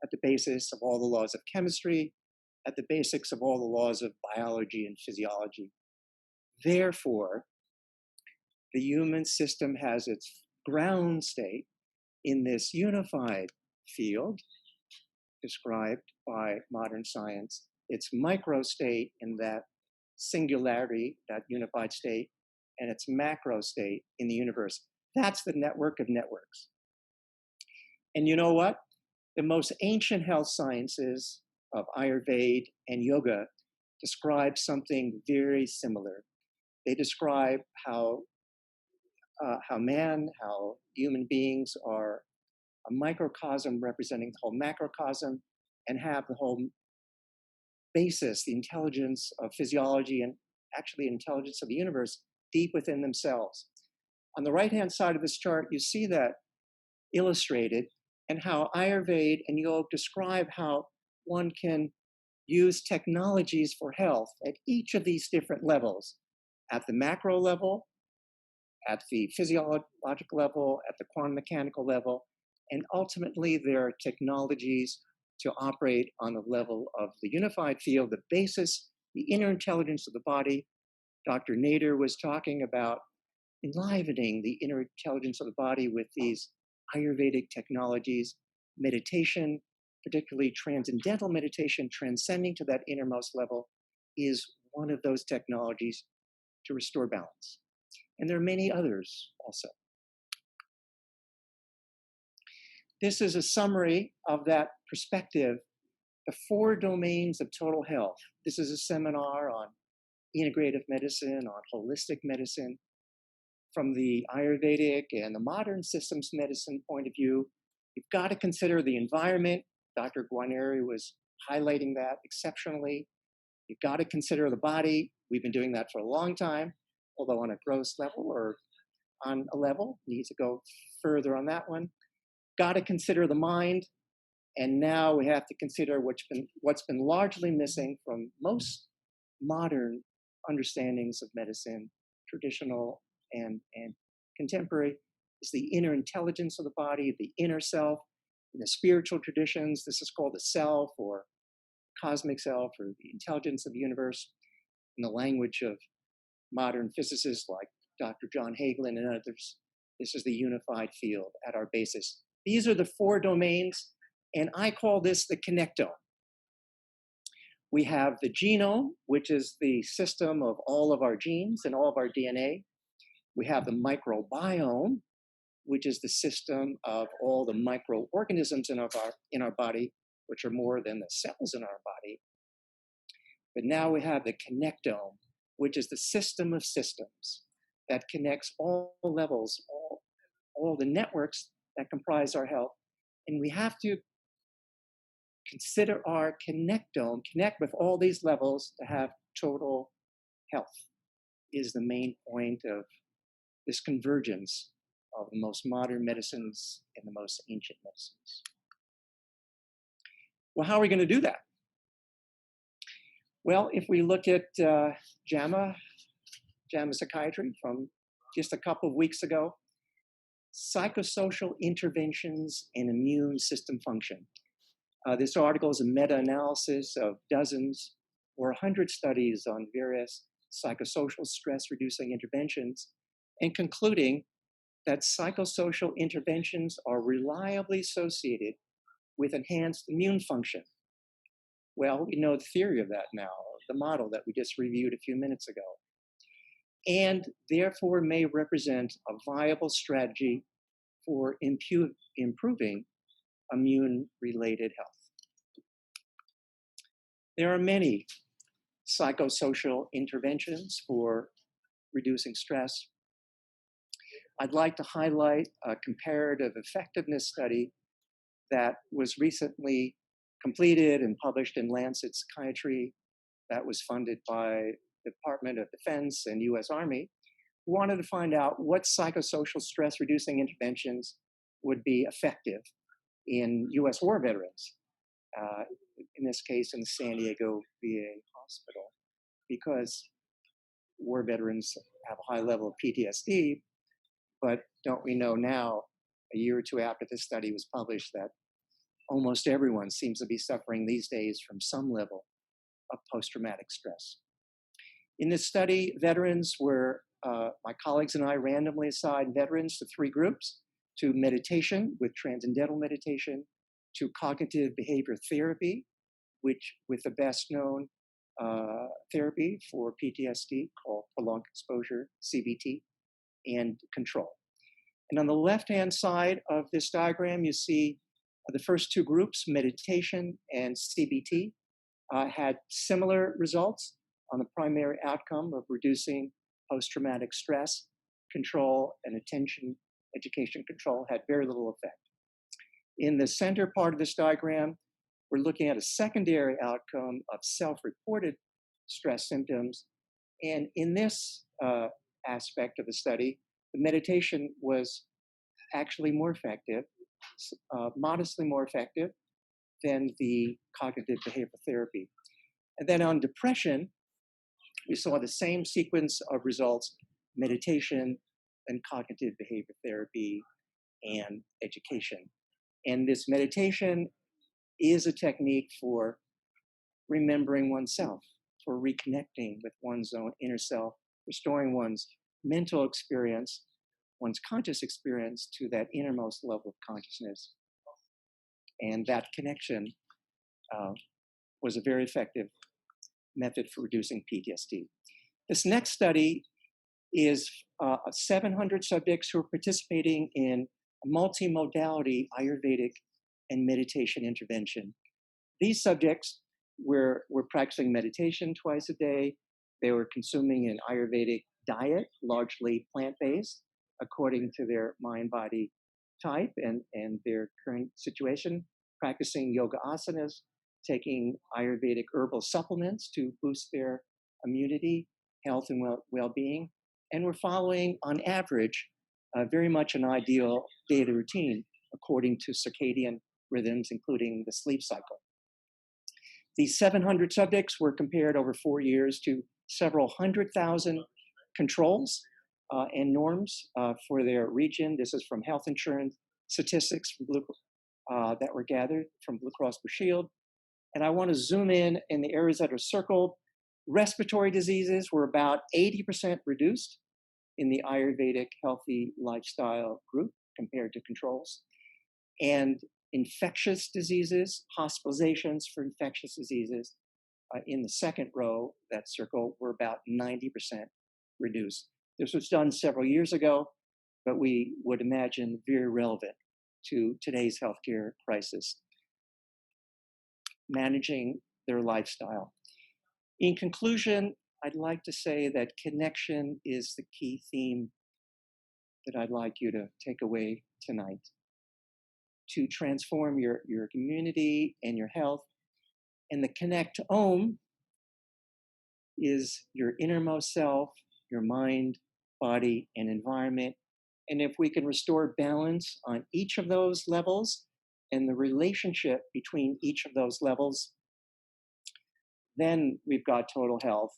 at the basis of all the laws of chemistry, at the basics of all the laws of biology and physiology. Therefore, the human system has its ground state in this unified field described by modern science, its micro state in that singularity, that unified state, and its macro state in the universe. That's the network of networks. And you know what? The most ancient health sciences of Ayurveda and yoga describe something very similar. They describe how human beings are a microcosm representing the whole macrocosm and have the whole basis, the intelligence of physiology and actually intelligence of the universe deep within themselves. On the right-hand side of this chart, you see that illustrated and how Ayurveda and yoga describe how one can use technologies for health at each of these different levels, at the macro level, at the physiological level, at the quantum mechanical level, and ultimately there are technologies to operate on the level of the unified field, the basis, the inner intelligence of the body. Dr. Nader was talking about enlivening the inner intelligence of the body with these Ayurvedic technologies, meditation, particularly transcendental meditation, transcending to that innermost level, is one of those technologies to restore balance. And there are many others also. This is a summary of that perspective, the 4 domains of total health. This is a seminar on integrative medicine, on holistic medicine. From the Ayurvedic and the modern systems medicine point of view, you've got to consider the environment. Dr. Guarneri was highlighting that exceptionally. You've got to consider the body. We've been doing that for a long time, although on a gross level or on a level, need to go further on that one. Got to consider the mind. And now we have to consider what's been largely missing from most modern understandings of medicine, traditional and contemporary, is the inner intelligence of the body, the inner self. In the spiritual traditions, this is called the self or cosmic self or the intelligence of the universe. In the language of modern physicists like Dr. John Hagelin and others, this is the unified field at our basis. These are the 4 domains, and I call this the connectome. We have the genome, which is the system of all of our genes and all of our DNA. We have the microbiome, which is the system of all the microorganisms in our body, which are more than the cells in our body. But now we have the connectome, which is the system of systems that connects all levels, all the networks that comprise our health. And we have to consider our connectome, connect with all these levels to have total health, is the main point of this convergence of the most modern medicines and the most ancient medicines. Well, how are we going to do that? Well, if we look at JAMA Psychiatry from just a couple of weeks ago, psychosocial interventions in immune system function. This article is a meta-analysis of dozens or 100 studies on various psychosocial stress-reducing interventions and concluding that psychosocial interventions are reliably associated with enhanced immune function. Well, we know the theory of that now, the model that we just reviewed a few minutes ago, and therefore may represent a viable strategy for improving immune-related health. There are many psychosocial interventions for reducing stress. I'd like to highlight a comparative effectiveness study that was recently completed and published in Lancet Psychiatry that was funded by the Department of Defense and US Army, who wanted to find out what psychosocial stress-reducing interventions would be effective in US war veterans, in this case in the San Diego VA hospital, because war veterans have a high level of PTSD, but don't we know now, a year or two after this study was published, that almost everyone seems to be suffering these days from some level of post-traumatic stress. In this study, veterans were, my colleagues and I randomly assigned veterans to 3 groups, to meditation with transcendental meditation, to cognitive behavior therapy, which with the best known therapy for PTSD called prolonged exposure, CBT, and control. And on the left-hand side of this diagram, you see the first 2 groups, meditation and CBT, had similar results on the primary outcome of reducing post-traumatic stress. Control and attention, education control had very little effect. In the center part of this diagram, we're looking at a secondary outcome of self-reported stress symptoms. And in this aspect of the study, the meditation was actually more effective, modestly more effective than the cognitive behavioral therapy. And then on depression, we saw the same sequence of results, meditation and cognitive behavior therapy and education. And this meditation is a technique for remembering oneself, for reconnecting with one's own inner self, restoring one's mental experience, one's conscious experience to that innermost level of consciousness. And that connection was a very effective method for reducing PTSD. This next study is 700 subjects who are participating in a multimodality Ayurvedic and meditation intervention. These subjects were practicing meditation twice a day. They were consuming an Ayurvedic diet, largely plant-based, according to their mind-body type and their current situation, practicing yoga asanas, taking Ayurvedic herbal supplements to boost their immunity, health, and well-being. And we're following, on average, very much an ideal daily routine according to circadian rhythms, including the sleep cycle. These 700 subjects were compared over 4 years to several 100,000 controls and norms for their region. This is from health insurance statistics from that were gathered from Blue Cross Blue Shield. And I want to zoom in the areas that are circled. Respiratory diseases were about 80% reduced in the Ayurvedic healthy lifestyle group compared to controls. And infectious diseases, hospitalizations for infectious diseases in the second row, that circle, were about 90% reduced. This was done several years ago, but we would imagine very relevant to today's healthcare crisis. Managing their lifestyle. In conclusion, I'd like to say that connection is the key theme that I'd like you to take away tonight. To transform your community and your health. And the connectome is your innermost self, your mind, body, and environment. And if we can restore balance on each of those levels and the relationship between each of those levels, then we've got total health.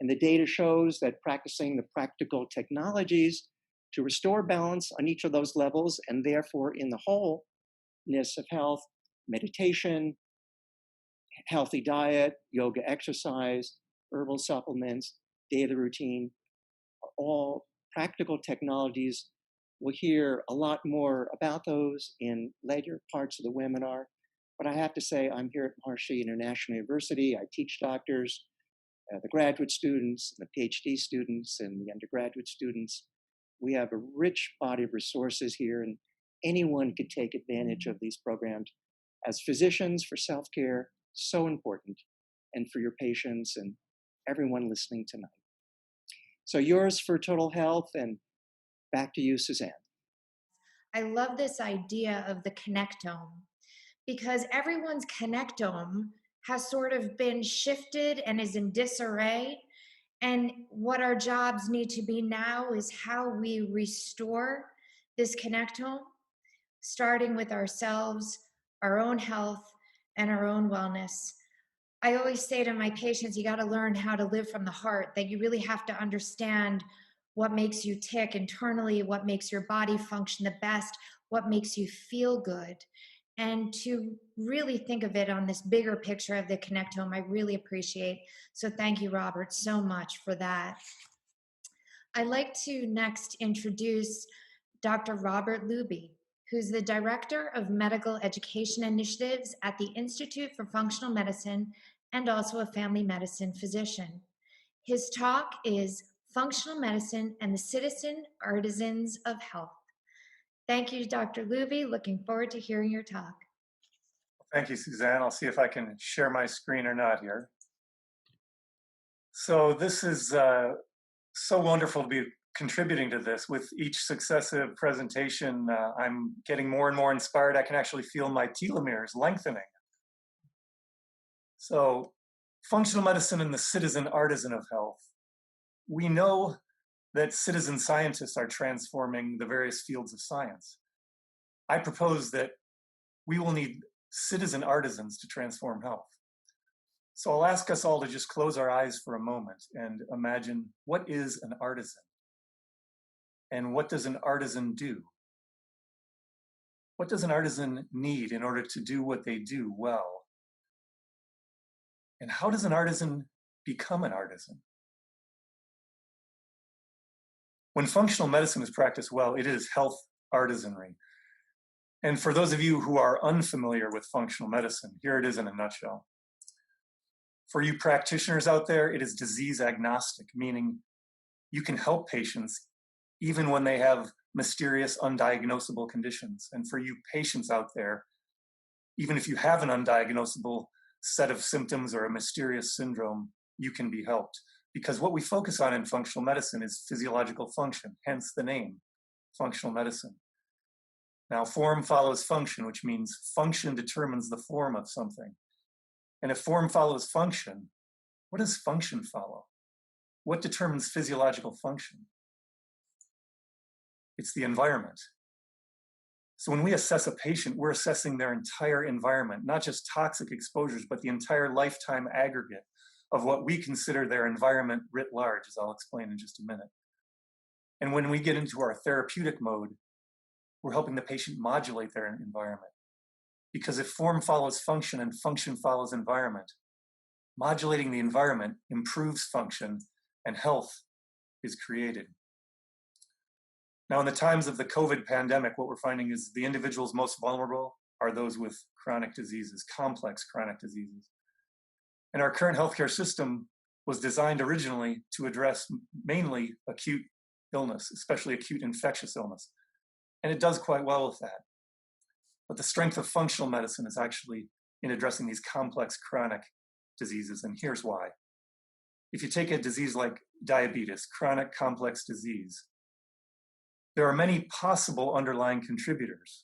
And the data shows that practicing the practical technologies to restore balance on each of those levels, and therefore in the wholeness of health, meditation, healthy diet, yoga exercise, herbal supplements, daily routine, are all practical technologies. We'll hear a lot more about those in later parts of the webinar. But I have to say, I'm here at Maharishi International University. I teach doctors, the graduate students, the PhD students, and the undergraduate students. We have a rich body of resources here, and anyone could take advantage of these programs. As physicians, for self-care, so important, and for your patients and everyone listening tonight. So yours for total health, and back to you, Suzanne. I love this idea of the connectome, because everyone's connectome has sort of been shifted and is in disarray. And what our jobs need to be now is how we restore this connectome, starting with ourselves, our own health, and our own wellness. I always say to my patients, you got to learn how to live from the heart, that you really have to understand what makes you tick internally, what makes your body function the best, what makes you feel good. And to really think of it on this bigger picture of the connectome, I really appreciate. So thank you, Robert, so much for that. I'd like to next introduce Dr. Robert Luby, who's the Director of Medical Education Initiatives at the Institute for Functional Medicine and also a family medicine physician. His talk is Functional Medicine and the Citizen Artisans of Health. Thank you, Dr. Luby. Looking forward to hearing your talk. Thank you, Suzanne. I'll see if I can share my screen or not here. So this is so wonderful to be contributing to this. With each successive presentation, I'm getting more and more inspired. I can actually feel my telomeres lengthening. So, functional medicine and the citizen artisan of health. We know that citizen scientists are transforming the various fields of science. I propose that we will need citizen artisans to transform health. So I'll ask us all to just close our eyes for a moment and imagine, what is an artisan? And what does an artisan do? What does an artisan need in order to do what they do well? And how does an artisan become an artisan? When functional medicine is practiced well, it is health artisanry. And for those of you who are unfamiliar with functional medicine, here it is in a nutshell. For you practitioners out there, it is disease agnostic, meaning you can help patients even when they have mysterious undiagnosable conditions. And for you patients out there, even if you have an undiagnosable set of symptoms or a mysterious syndrome, you can be helped. Because what we focus on in functional medicine is physiological function, hence the name, functional medicine. Now, form follows function, which means function determines the form of something. And if form follows function, what does function follow? What determines physiological function? It's the environment. So when we assess a patient, we're assessing their entire environment, not just toxic exposures, but the entire lifetime aggregate of what we consider their environment writ large, as I'll explain in just a minute. And when we get into our therapeutic mode, we're helping the patient modulate their environment. Because if form follows function and function follows environment, modulating the environment improves function and health is created. Now, in the times of the COVID pandemic, what we're finding is the individuals most vulnerable are those with chronic diseases, complex chronic diseases. And our current healthcare system was designed originally to address mainly acute illness, especially acute infectious illness. And it does quite well with that. But the strength of functional medicine is actually in addressing these complex chronic diseases, and here's why. If you take a disease like diabetes, chronic complex disease, there are many possible underlying contributors.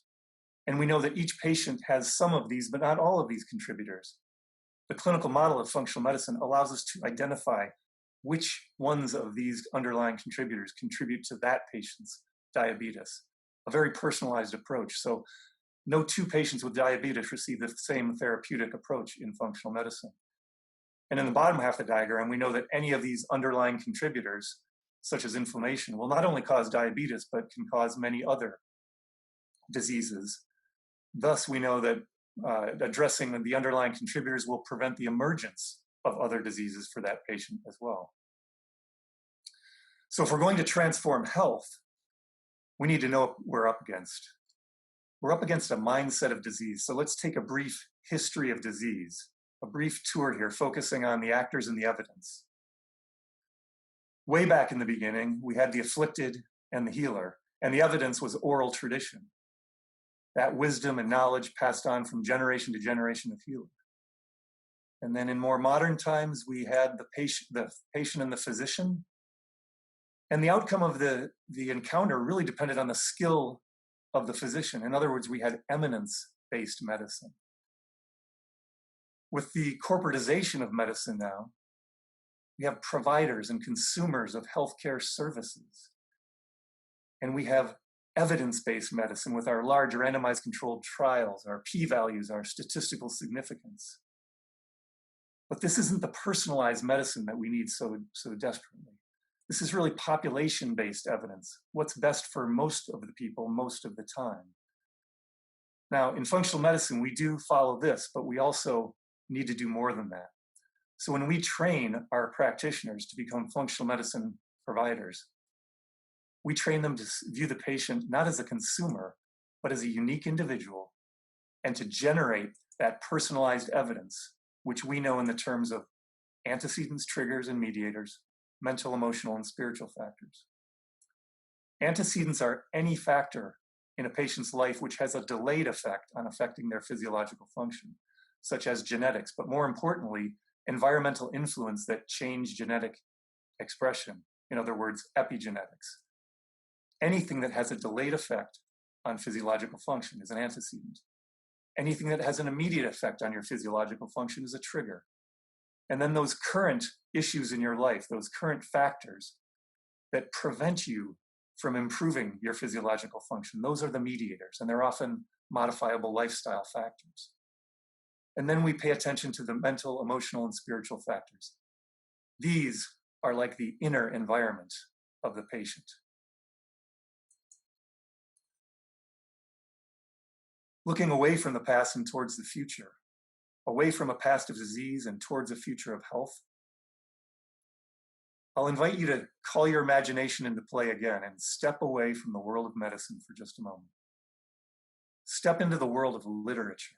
And we know that each patient has some of these, but not all of these contributors. The clinical model of functional medicine allows us to identify which ones of these underlying contributors contribute to that patient's diabetes, a very personalized approach. So no two patients with diabetes receive the same therapeutic approach in functional medicine. And in the bottom half of the diagram, we know that any of these underlying contributors, such as inflammation, will not only cause diabetes, but can cause many other diseases. Thus, we know that addressing the underlying contributors will prevent the emergence of other diseases for that patient as well. So if we're going to transform health, we need to know what we're up against. We're up against a mindset of disease. So let's take a brief history of disease, a brief tour here, focusing on the actors and the evidence. Way back in the beginning, we had the afflicted and the healer, and the evidence was oral tradition. That wisdom and knowledge passed on from generation to generation of healing. And then in more modern times, we had the patient and the physician. And the outcome of the encounter really depended on the skill of the physician. In other words, we had eminence-based medicine. With the corporatization of medicine now, we have providers and consumers of healthcare services. And we have evidence-based medicine with our large randomized controlled trials, our p-values, our statistical significance. But this isn't the personalized medicine that we need so desperately. This is really population-based evidence, what's best for most of the people, most of the time. Now, in functional medicine, we do follow this, but we also need to do more than that. So when we train our practitioners to become functional medicine providers, we train them to view the patient not as a consumer, but as a unique individual, and to generate that personalized evidence, which we know in the terms of antecedents, triggers, and mediators, mental, emotional, and spiritual factors. Antecedents are any factor in a patient's life which has a delayed effect on affecting their physiological function, such as genetics, but more importantly, environmental influence that change genetic expression. In other words, epigenetics. Anything that has a delayed effect on physiological function is an antecedent. Anything that has an immediate effect on your physiological function is a trigger. And then those current issues in your life, those current factors that prevent you from improving your physiological function, those are the mediators, and they're often modifiable lifestyle factors. And then we pay attention to the mental, emotional, and spiritual factors. These are like the inner environment of the patient. Looking away from the past and towards the future, away from a past of disease and towards a future of health, I'll invite you to call your imagination into play again and step away from the world of medicine for just a moment. step into the world of literature.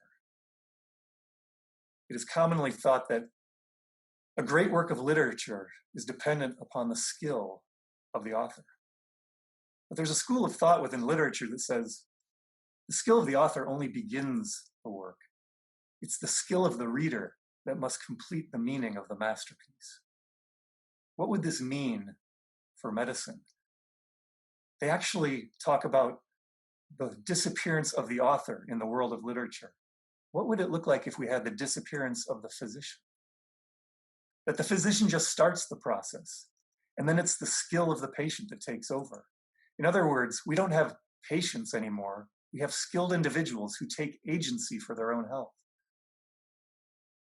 It is commonly thought that a great work of literature is dependent upon the skill of the author. But there's a school of thought within literature that says the skill of the author only begins the work. It's the skill of the reader that must complete the meaning of the masterpiece. What would this mean for medicine? They actually talk about the disappearance of the author in the world of literature. What would it look like if we had the disappearance of the physician? That the physician just starts the process, and then it's the skill of the patient that takes over. In other words, we don't have patients anymore. We have skilled individuals who take agency for their own health.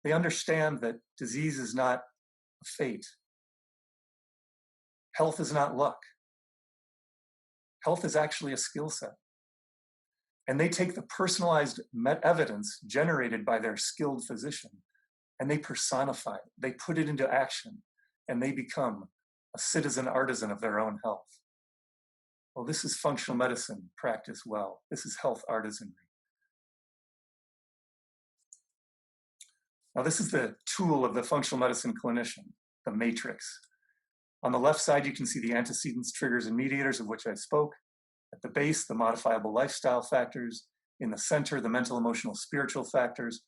They understand that disease is not a fate. Health is not luck. Health is actually a skill set. And they take the personalized evidence generated by their skilled physician and they personify it, they put it into action, and they become a citizen artisan of their own health. Well, this is functional medicine practiced well. This is health artisanry. Now, this is the tool of the functional medicine clinician, the matrix. On the left side, you can see the antecedents, triggers, and mediators of which I spoke. At the base, the modifiable lifestyle factors. In the center, the mental, emotional, spiritual factors.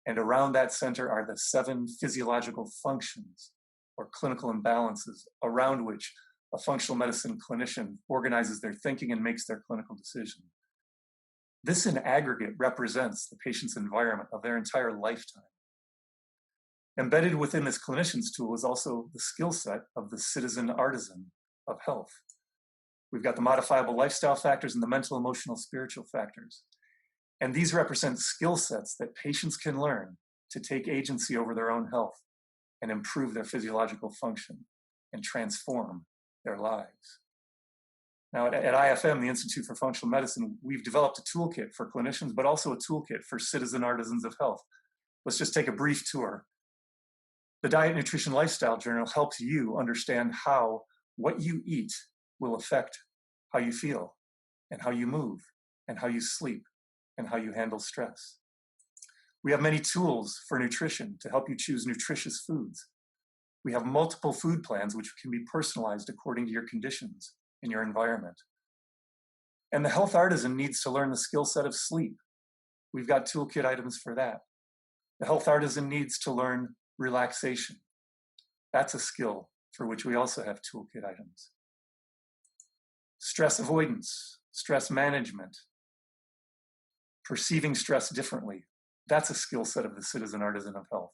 And around that center are the 7 physiological functions or clinical imbalances around which a functional medicine clinician organizes their thinking and makes their clinical decision. This in aggregate represents the patient's environment of their entire lifetime. Embedded within this clinician's tool is also the skill set of the citizen artisan of health. We've got the modifiable lifestyle factors and the mental, emotional, spiritual factors. And these represent skill sets that patients can learn to take agency over their own health and improve their physiological function and transform their lives. Now at IFM, the Institute for Functional Medicine, we've developed a toolkit for clinicians, but also a toolkit for citizen artisans of health. Let's just take a brief tour. The Diet, Nutrition, Lifestyle Journal helps you understand how what you eat will affect how you feel and how you move and how you sleep and how you handle stress. We have many tools for nutrition to help you choose nutritious foods. We have multiple food plans which can be personalized according to your conditions and your environment. And the health artisan needs to learn the skill set of sleep. We've got toolkit items for that. The health artisan needs to learn relaxation. That's a skill for which we also have toolkit items. Stress avoidance, stress management, perceiving stress differently. That's a skill set of the citizen artisan of health.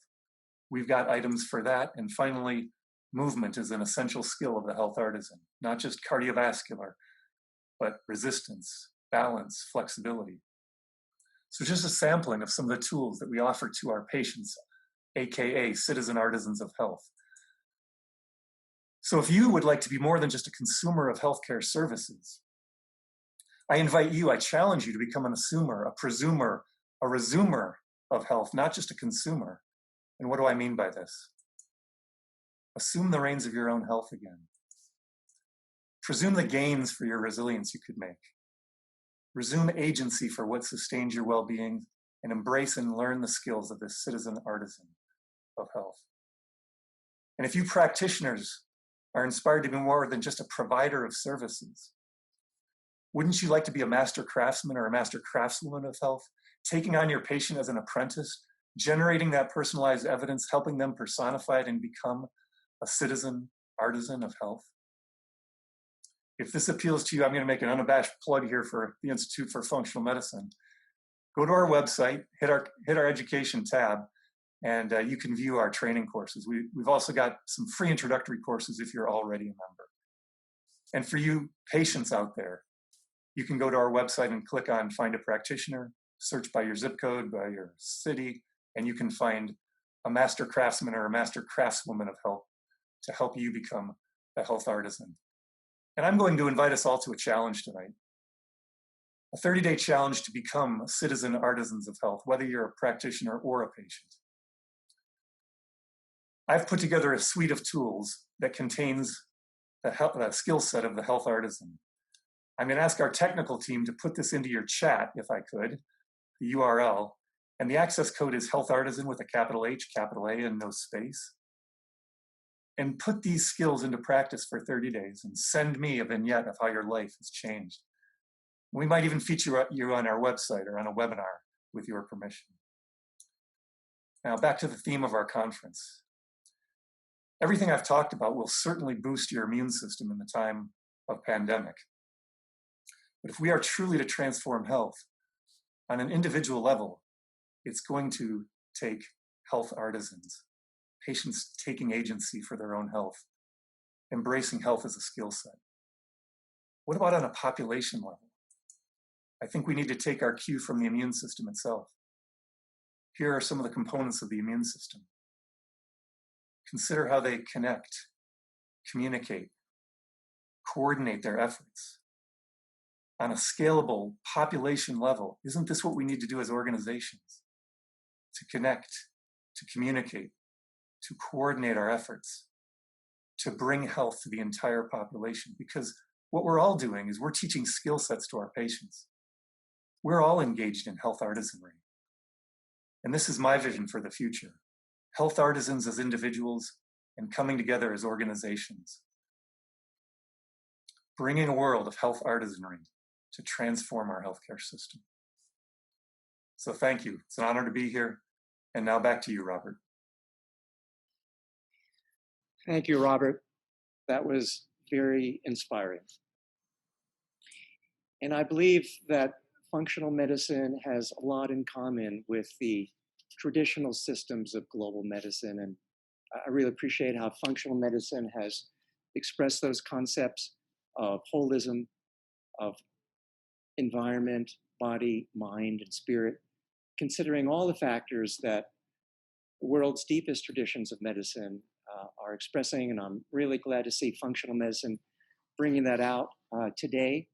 We've got items for that. And finally, movement is an essential skill of the health artisan, not just cardiovascular, but resistance, balance, flexibility. So just a sampling of some of the tools that we offer to our patients, AKA citizen artisans of health. So if you would like to be more than just a consumer of healthcare services, I invite you, I challenge you to become an assumer, a presumer, a resumer of health, not just a consumer. And what do I mean by this? Assume the reins of your own health again. Presume the gains for your resilience you could make. Resume agency for what sustains your well-being and embrace and learn the skills of this citizen artisan of health. And if you practitioners are inspired to be more than just a provider of services, wouldn't you like to be a master craftsman or a master craftswoman of health, taking on your patient as an apprentice, generating that personalized evidence, helping them personify it and become a citizen artisan of health? If this appeals to you, I'm going to make an unabashed plug here for the Institute for Functional Medicine. Go to our website, hit our education tab, and you can view our training courses. We've also got some free introductory courses if you're already a member. And for you patients out there, you can go to our website and click on Find a Practitioner, search by your zip code, by your city, and you can find a master craftsman or a master craftswoman of health to help you become a health artisan. And I'm going to invite us all to a challenge tonight. A 30-day challenge to become citizen artisans of health, whether you're a practitioner or a patient. I've put together a suite of tools that contains the skill set of the health artisan. I'm going to ask our technical team to put this into your chat, if I could, the URL. And the access code is Health Artisan with a capital H, capital A, and no space. And put these skills into practice for 30 days and send me a vignette of how your life has changed. We might even feature you on our website or on a webinar with your permission. Now back to the theme of our conference. Everything I've talked about will certainly boost your immune system in the time of pandemic. But if we are truly to transform health on an individual level, it's going to take health artisans, patients taking agency for their own health, embracing health as a skill set. What about on a population level? I think we need to take our cue from the immune system itself. Here are some of the components of the immune system. Consider how they connect, communicate, coordinate their efforts. On a scalable population level, isn't this what we need to do as organizations? To connect, to communicate, to coordinate our efforts, to bring health to the entire population. Because what we're all doing is we're teaching skill sets to our patients. We're all engaged in health artisanry. And this is my vision for the future. Health artisans as individuals and coming together as organizations. Bringing a world of health artisanry to transform our healthcare system. So thank you. It's an honor to be here. And now back to you, Robert. Thank you, Robert. That was very inspiring. And I believe that functional medicine has a lot in common with the traditional systems of global medicine. And I really appreciate how functional medicine has expressed those concepts of holism, of environment, body, mind, and spirit, considering all the factors that the world's deepest traditions of medicine are expressing. And I'm really glad to see functional medicine bringing that out today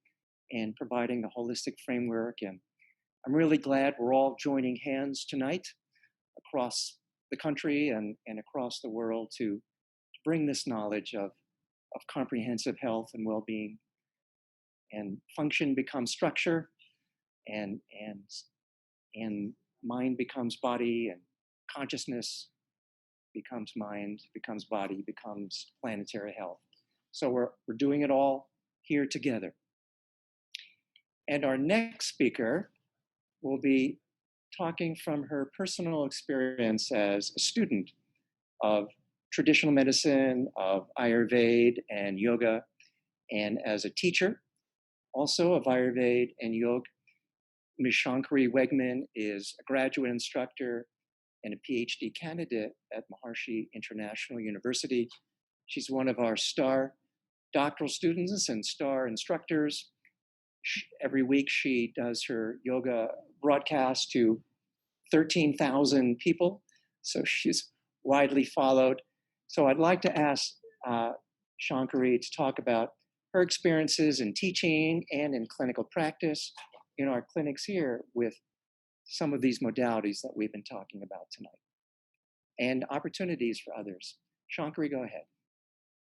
and providing a holistic framework. And I'm really glad we're all joining hands tonight across the country and across the world to bring this knowledge of comprehensive health and well-being. And function becomes structure, and mind becomes body, and consciousness becomes mind, becomes body, becomes planetary health. So we're doing it all here together. And our next speaker will be talking from her personal experience as a student of traditional medicine, of Ayurveda and yoga, and as a teacher also of Ayurveda and yoga. Ms. Shankari Wegman is a graduate instructor and a PhD candidate at Maharishi International University. She's one of our star doctoral students and star instructors. Every week she does her yoga broadcast to 13,000 people, so she's widely followed. So I'd like to ask Shankari to talk about her experiences in teaching and in clinical practice in our clinics here with some of these modalities that we've been talking about tonight, and opportunities for others. Shankari, go ahead.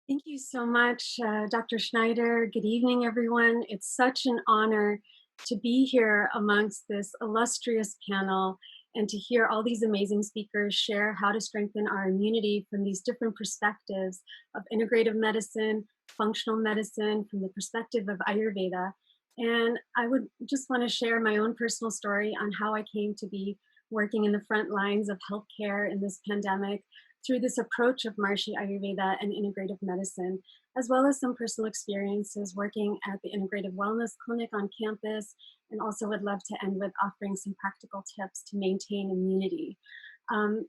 Thank you so much, Dr. Schneider. Good evening, everyone. It's such an honor to be here amongst this illustrious panel and to hear all these amazing speakers share how to strengthen our immunity from these different perspectives of integrative medicine, functional medicine, from the perspective of Ayurveda. And I would just want to share my own personal story on how I came to be working in the front lines of healthcare in this pandemic through this approach of Maharishi Ayurveda and integrative medicine, as well as some personal experiences working at the Integrative Wellness Clinic on campus, and also would love to end with offering some practical tips to maintain immunity.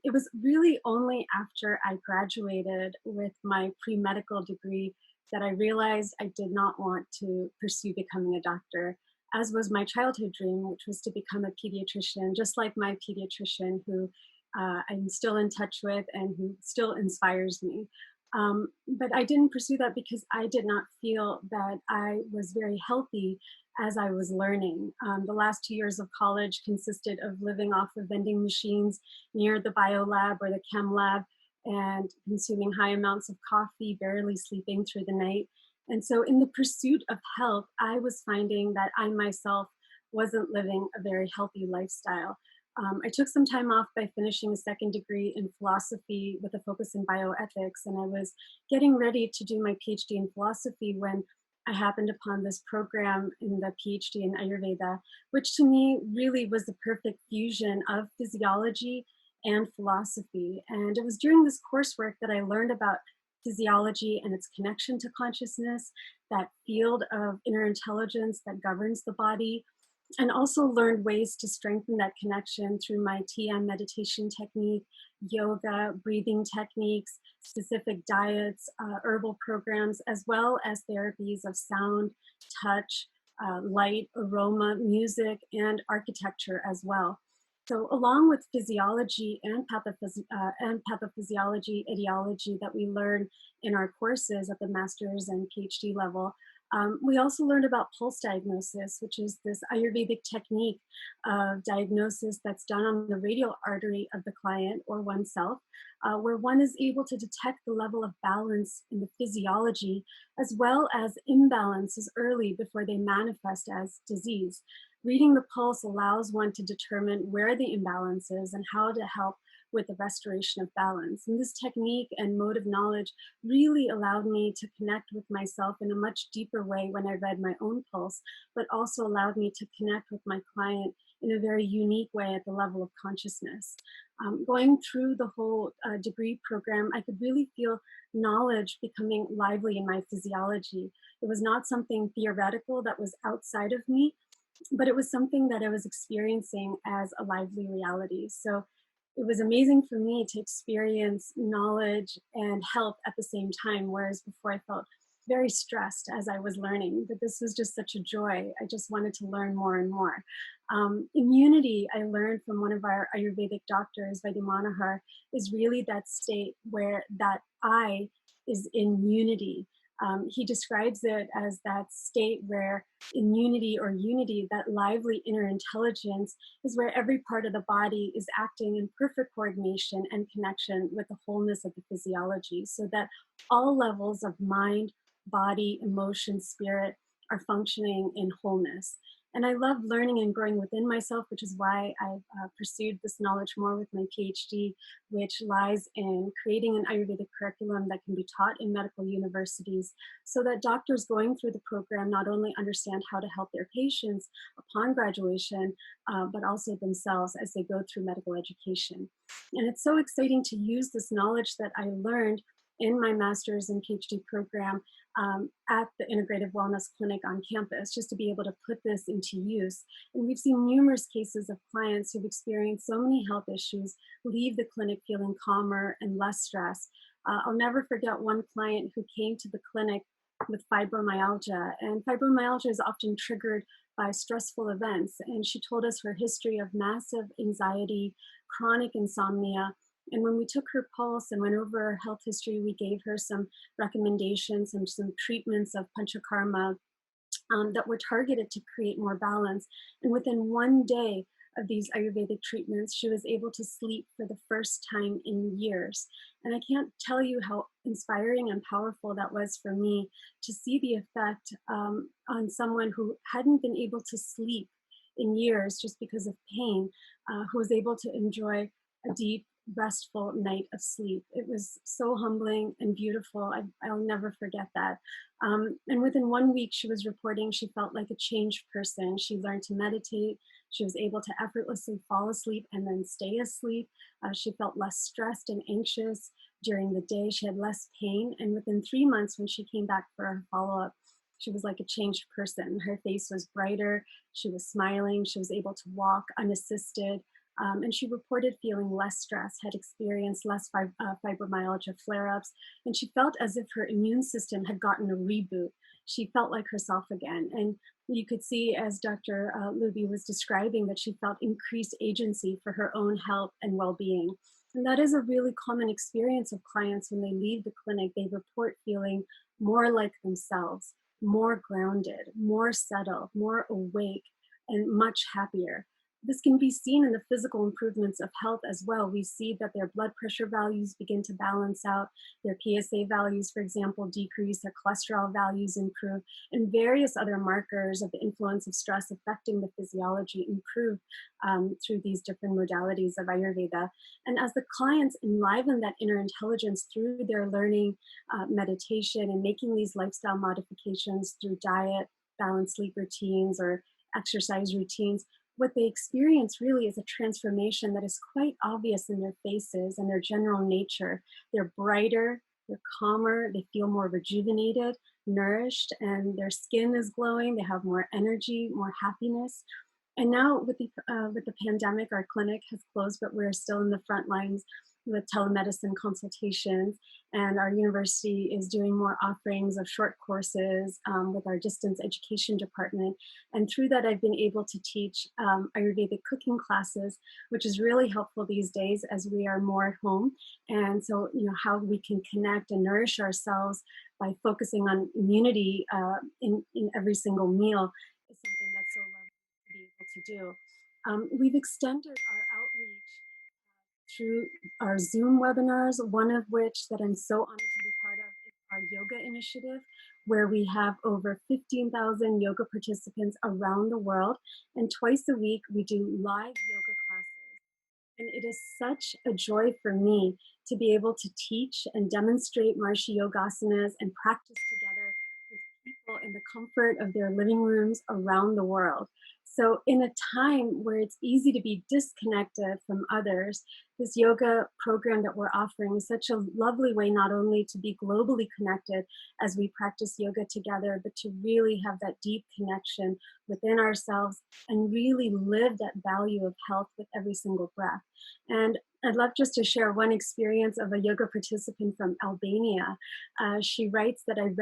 It was really only after I graduated with my pre-medical degree that I realized I did not want to pursue becoming a doctor, as was my childhood dream, which was to become a pediatrician, just like my pediatrician who I'm still in touch with and who still inspires me. But I didn't pursue that because I did not feel that I was very healthy as I was learning. The last 2 years of college consisted of living off of vending machines near the bio lab or the chem lab and consuming high amounts of coffee, barely sleeping through the night. And so, in the pursuit of health, I was finding that I myself wasn't living a very healthy lifestyle. I took some time off by finishing a second degree in philosophy with a focus in bioethics, and I was getting ready to do my PhD in philosophy when I happened upon this program in the PhD in Ayurveda, which to me really was the perfect fusion of physiology and philosophy. And it was during this coursework that I learned about physiology and its connection to consciousness, that field of inner intelligence that governs the body, and also learned ways to strengthen that connection through my TM meditation technique, yoga, breathing techniques, specific diets, herbal programs, as well as therapies of sound, touch, light, aroma, music, and architecture as well. So, along with physiology and pathophysiology, etiology that we learn in our courses at the master's and PhD level, we also learned about pulse diagnosis, which is this Ayurvedic technique of diagnosis that's done on the radial artery of the client or oneself, where one is able to detect the level of balance in the physiology as well as imbalances early before they manifest as disease. Reading the pulse allows one to determine where the imbalance is and how to help with the restoration of balance. And this technique and mode of knowledge really allowed me to connect with myself in a much deeper way when I read my own pulse, but also allowed me to connect with my client in a very unique way at the level of consciousness. Going through the whole degree program, I could really feel knowledge becoming lively in my physiology. It was not something theoretical that was outside of me, but it was something that I was experiencing as a lively reality. So it was amazing for me to experience knowledge and health at the same time, whereas before I felt very stressed as I was learning. But this was just such a joy. I just wanted to learn more and more. Immunity, I learned from one of our Ayurvedic doctors, Vaidya Manohar, is really that state where that I is in unity. He describes it as that state where immunity or unity, that lively inner intelligence, is where every part of the body is acting in perfect coordination and connection with the wholeness of the physiology, so that all levels of mind, body, emotion, spirit are functioning in wholeness. And I love learning and growing within myself, which is why I've pursued this knowledge more with my PhD, which lies in creating an Ayurvedic curriculum that can be taught in medical universities so that doctors going through the program not only understand how to help their patients upon graduation, but also themselves as they go through medical education. And it's so exciting to use this knowledge that I learned in my master's and PhD program at the Integrative Wellness Clinic on campus, just to be able to put this into use. And we've seen numerous cases of clients who've experienced so many health issues leave the clinic feeling calmer and less stressed. I'll never forget one client who came to the clinic with fibromyalgia, and fibromyalgia is often triggered by stressful events. And she told us her history of massive anxiety, chronic insomnia. And when we took her pulse and went over her health history, we gave her some recommendations and some treatments of panchakarma that were targeted to create more balance. And within one day of these Ayurvedic treatments, she was able to sleep for the first time in years. And I can't tell you how inspiring and powerful that was for me to see the effect on someone who hadn't been able to sleep in years just because of pain, who was able to enjoy a deep, restful night of sleep. It was so humbling and beautiful. I'll never forget that. And within 1 week, she was reporting she felt like a changed person. She learned to meditate. She was able to effortlessly fall asleep and then stay asleep. She felt less stressed and anxious during the day. She had less pain. And within 3 months, when she came back for her follow-up, she was like a changed person. Her face was brighter. She was smiling. She was able to walk unassisted. And she reported feeling less stress, had experienced less fibromyalgia flare-ups, and she felt as if her immune system had gotten a reboot. She felt like herself again. And you could see, as Dr. Luby was describing, that she felt increased agency for her own health and well-being. And that is a really common experience of clients when they leave the clinic. They report feeling more like themselves, more grounded, more settled, more awake, and much happier. this can be seen in the physical improvements of health as well. We see that their blood pressure values begin to balance out, their PSA values, for example, decrease, their cholesterol values improve, and various other markers of the influence of stress affecting the physiology improve through these different modalities of Ayurveda. And as the clients enliven that inner intelligence through their learning, meditation, and making these lifestyle modifications through diet, balanced sleep routines, or exercise routines, what they experience really is a transformation that is quite obvious in their faces and their general nature. They're brighter, they're calmer, they feel more rejuvenated, nourished, and their skin is glowing. They have more energy, more happiness. And now with the pandemic, our clinic has closed, but we're still in the front lines with telemedicine consultations. And our university is doing more offerings of short courses with our distance education department. And through that, I've been able to teach Ayurvedic cooking classes, which is really helpful these days as we are more at home. And so, how we can connect and nourish ourselves by focusing on immunity in every single meal is something that's so lovely to be able to do. We've extended our outreach through our Zoom webinars, one of which that I'm so honored to be part of is our yoga initiative, where we have over 15,000 yoga participants around the world. And twice a week, we do live yoga classes. And it is such a joy for me to be able to teach and demonstrate Maharishi Yogasanas and practice together with people in the comfort of their living rooms around the world. So in a time where it's easy to be disconnected from others, this yoga program that we're offering is such a lovely way not only to be globally connected as we practice yoga together, but to really have that deep connection within ourselves and really live that value of health with every single breath. And I'd love just to share one experience of a yoga participant from Albania. She writes that I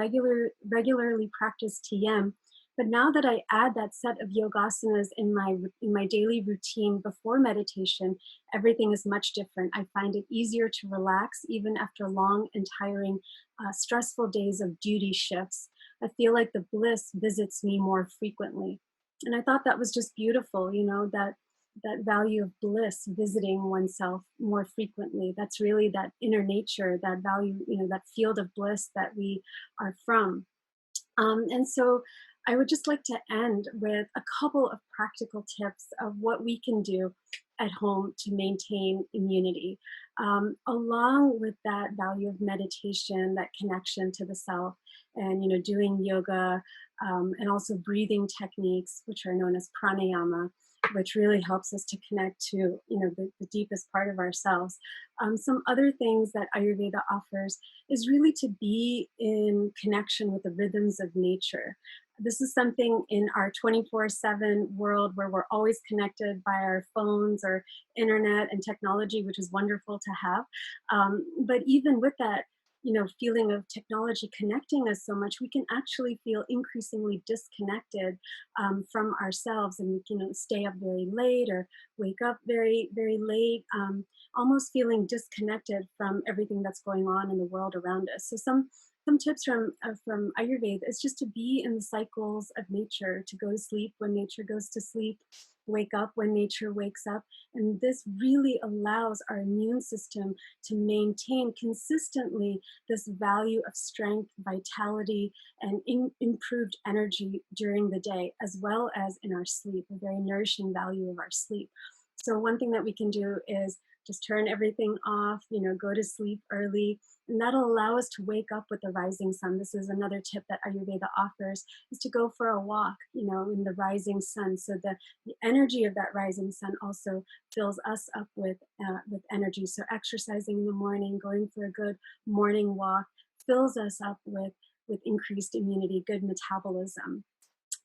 regularly practice TM, but now that I add that set of yogasanas in my daily routine before meditation, everything is much different. I find it easier to relax even after long and tiring, stressful days of duty shifts. I feel like the bliss visits me more frequently. And I thought that was just beautiful, that value of bliss visiting oneself more frequently. That's really that inner nature, that value, that field of bliss that we are from. And so I would just like to end with a couple of practical tips of what we can do at home to maintain immunity. Along with that value of meditation, that connection to the self, and doing yoga, and also breathing techniques, which are known as pranayama, which really helps us to connect to the deepest part of ourselves. Some other things that Ayurveda offers is really to be in connection with the rhythms of nature. This is something in our 24/7 world where we're always connected by our phones or internet and technology, which is wonderful to have. But even with that, feeling of technology connecting us so much, we can actually feel increasingly disconnected from ourselves, and we can stay up very late or wake up very, very late, almost feeling disconnected from everything that's going on in the world around us. So some tips from Ayurveda is just to be in the cycles of nature, to go to sleep when nature goes to sleep, wake up when nature wakes up. And this really allows our immune system to maintain consistently this value of strength, vitality, and improved energy during the day, as well as in our sleep, a very nourishing value of our sleep. So one thing that we can do is just turn everything off, go to sleep early, and that'll allow us to wake up with the rising sun. This is another tip that Ayurveda offers, is to go for a walk, in the rising sun. So the energy of that rising sun also fills us up with energy. So exercising in the morning, going for a good morning walk, fills us up with increased immunity, good metabolism.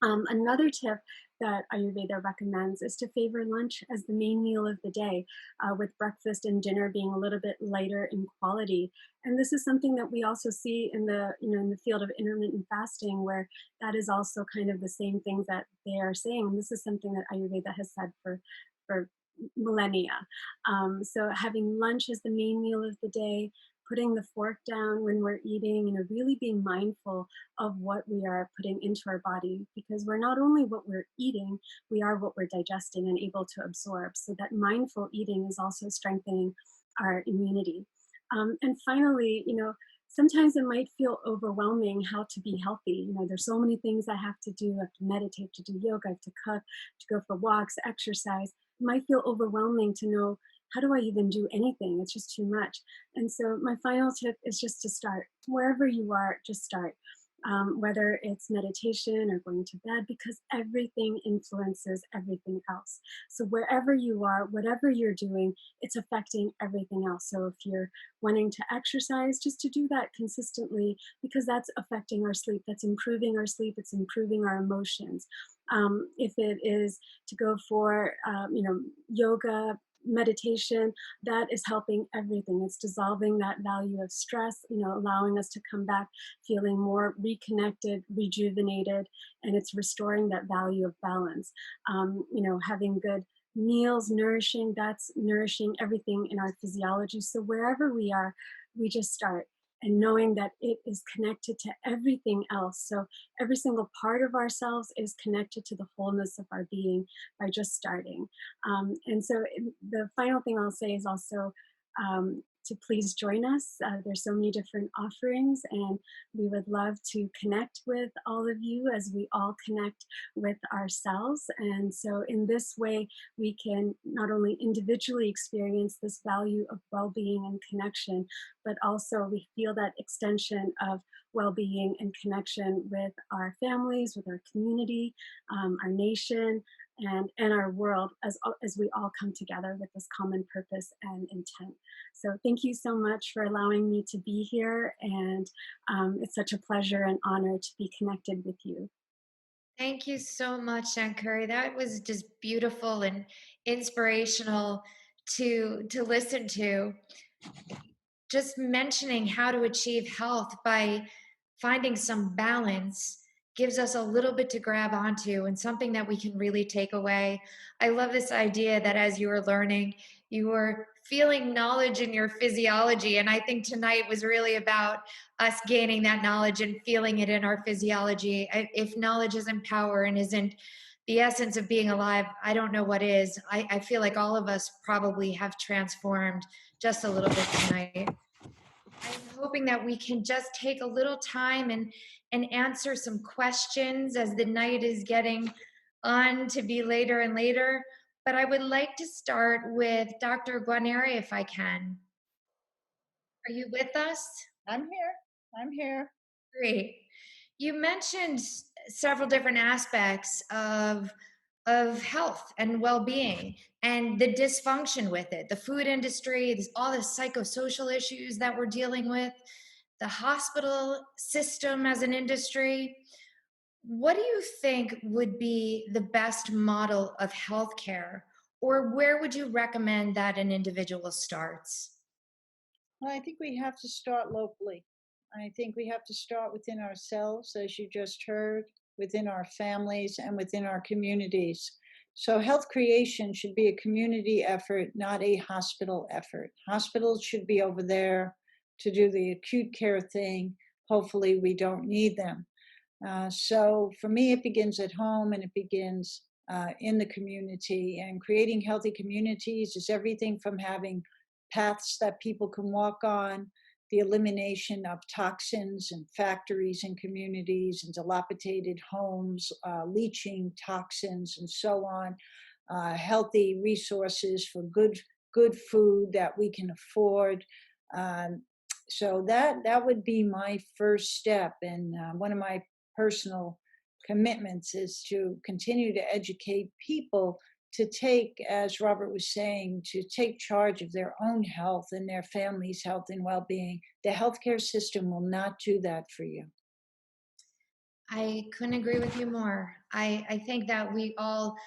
Another tip that Ayurveda recommends is to favor lunch as the main meal of the day, with breakfast and dinner being a little bit lighter in quality. And this is something that we also see in the field of intermittent fasting, where that is also kind of the same things that they are saying. And this is something that Ayurveda has said for millennia. So having lunch as the main meal of the day, putting the fork down when we're eating, really being mindful of what we are putting into our body, because we're not only what we're eating, we are what we're digesting and able to absorb. So that mindful eating is also strengthening our immunity. And finally, sometimes it might feel overwhelming how to be healthy. There's so many things I have to do. I have to meditate, to do yoga, I have to cook, to go for walks, exercise. It might feel overwhelming to know, how do I even do anything? It's just too much. And so my final tip is just to start. Wherever you are, just start. Whether it's meditation or going to bed, because everything influences everything else. So wherever you are, whatever you're doing, it's affecting everything else. So if you're wanting to exercise, just to do that consistently, because that's affecting our sleep, that's improving our sleep, it's improving our emotions. If it is to go for, yoga, meditation, that is helping everything. It's dissolving that value of stress, allowing us to come back feeling more reconnected, rejuvenated, and it's restoring that value of balance. Having good meals, nourishing, that's nourishing everything in our physiology. So wherever we are, we just start. And knowing that it is connected to everything else. So every single part of ourselves is connected to the wholeness of our being by just starting. And so the final thing I'll say is also to please join us. There's so many different offerings, and we would love to connect with all of you as we all connect with ourselves. And so in this way, we can not only individually experience this value of well-being and connection, but also we feel that extension of well-being and connection with our families, with our community, our nation, and our world as we all come together with this common purpose and intent. So thank you so much for allowing me to be here, and it's such a pleasure and honor to be connected with you. Thank you so much, Shankari. That was just beautiful and inspirational to listen to. Just mentioning how to achieve health by finding some balance gives us a little bit to grab onto and something that we can really take away. I love this idea that as you were learning, you were feeling knowledge in your physiology. And I think tonight was really about us gaining that knowledge and feeling it in our physiology. If knowledge isn't power and isn't the essence of being alive, I don't know what is. I feel like all of us probably have transformed just a little bit tonight. I'm hoping that we can just take a little time and answer some questions as the night is getting on to be later and later. But I would like to start with Dr. Guarneri, if I can. Are you with us? I'm here. I'm here. Great. You mentioned several different aspects of health and well-being and the dysfunction with it, the food industry, all the psychosocial issues that we're dealing with, the hospital system as an industry. What do you think would be the best model of healthcare, or where would you recommend that an individual starts? Well, I think we have to start locally. I think we have to start within ourselves, as you just heard, within our families and within our communities. So health creation should be a community effort, not a hospital effort. Hospitals should be over there to do the acute care thing. Hopefully we don't need them. So for me, it begins at home, and it begins in the community. And creating healthy communities is everything from having paths that people can walk on, the elimination of toxins and factories and communities and dilapidated homes, leaching toxins and so on, healthy resources for good food that we can afford. So that would be my first step. And one of my personal commitments is to continue to educate people to take, as Robert was saying, to take charge of their own health and their family's health and well-being. The healthcare system will not do that for you. I couldn't agree with you more. I think that we all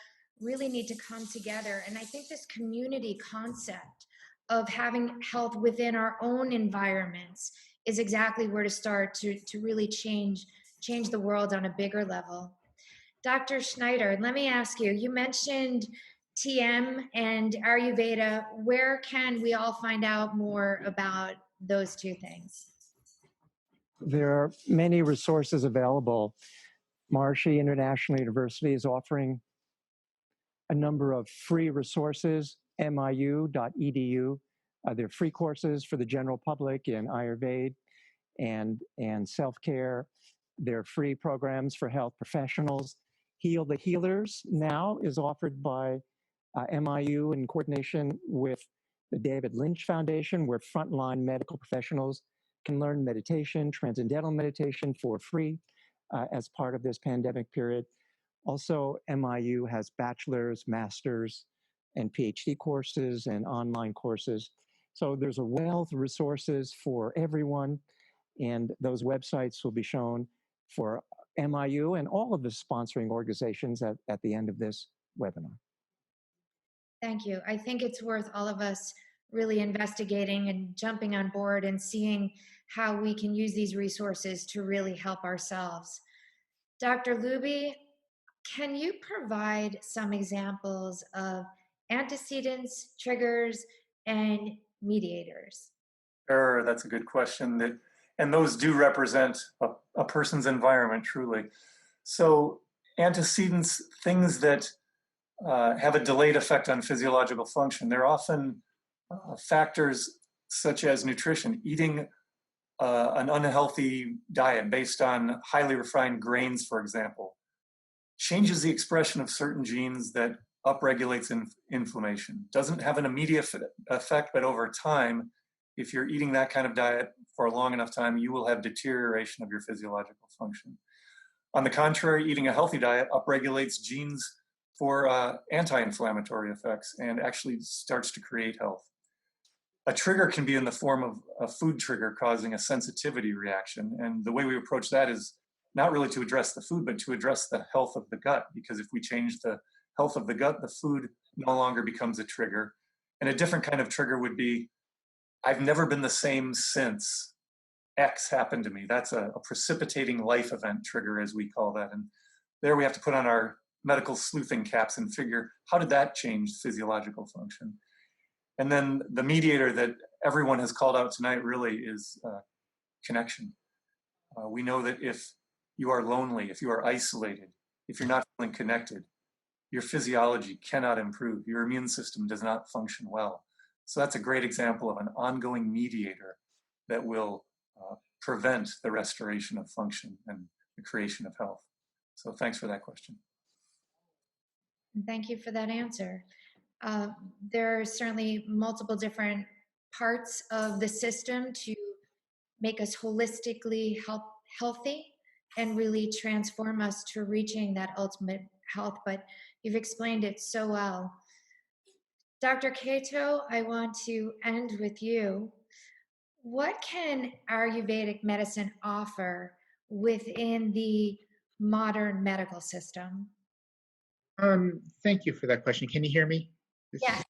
really need to come together. And I think this community concept of having health within our own environments is exactly where to start to really change the world on a bigger level. Dr. Schneider, let me ask you, you mentioned TM and Ayurveda. Where can we all find out more about those two things? There are many resources available. Marshy International University is offering a number of free resources, miu.edu. They're free courses for the general public in Ayurveda and self-care. They're free programs for health professionals. Heal the Healers now is offered by MIU in coordination with the David Lynch Foundation, where frontline medical professionals can learn meditation, transcendental meditation for free as part of this pandemic period. Also, MIU has bachelor's, master's, and PhD courses and online courses. So there's a wealth of resources for everyone, and those websites will be shown for MIU and all of the sponsoring organizations at the end of this webinar. Thank you. I think it's worth all of us really investigating and jumping on board and seeing how we can use these resources to really help ourselves. Dr. Luby, can you provide some examples of antecedents, triggers, and mediators? Sure, that's a good question. And those do represent a person's environment, truly. So antecedents, things that have a delayed effect on physiological function, they're often factors such as nutrition, eating an unhealthy diet based on highly refined grains, for example, changes the expression of certain genes that upregulates inflammation. Doesn't have an immediate effect, but over time, if you're eating that kind of diet for a long enough time, you will have deterioration of your physiological function. On the contrary, eating a healthy diet upregulates genes for anti-inflammatory effects and actually starts to create health. A trigger can be in the form of a food trigger causing a sensitivity reaction. And the way we approach that is not really to address the food, but to address the health of the gut. Because if we change the health of the gut, the food no longer becomes a trigger. And a different kind of trigger would be, I've never been the same since X happened to me. That's a precipitating life event trigger, as we call that. And there we have to put on our medical sleuthing caps and figure, how did that change physiological function? And then the mediator that everyone has called out tonight really is connection. We know that if you are lonely, if you are isolated, if you're not feeling connected, your physiology cannot improve. Your immune system does not function well. So that's a great example of an ongoing mediator that will prevent the restoration of function and the creation of health. So thanks for that question. Thank you for that answer. There are certainly multiple different parts of the system to make us holistically healthy and really transform us to reaching that ultimate health, but you've explained it so well. Dr. Cato, I want to end with you. What can Ayurvedic medicine offer within the modern medical system? Thank you for that question. Can you hear me? Yes.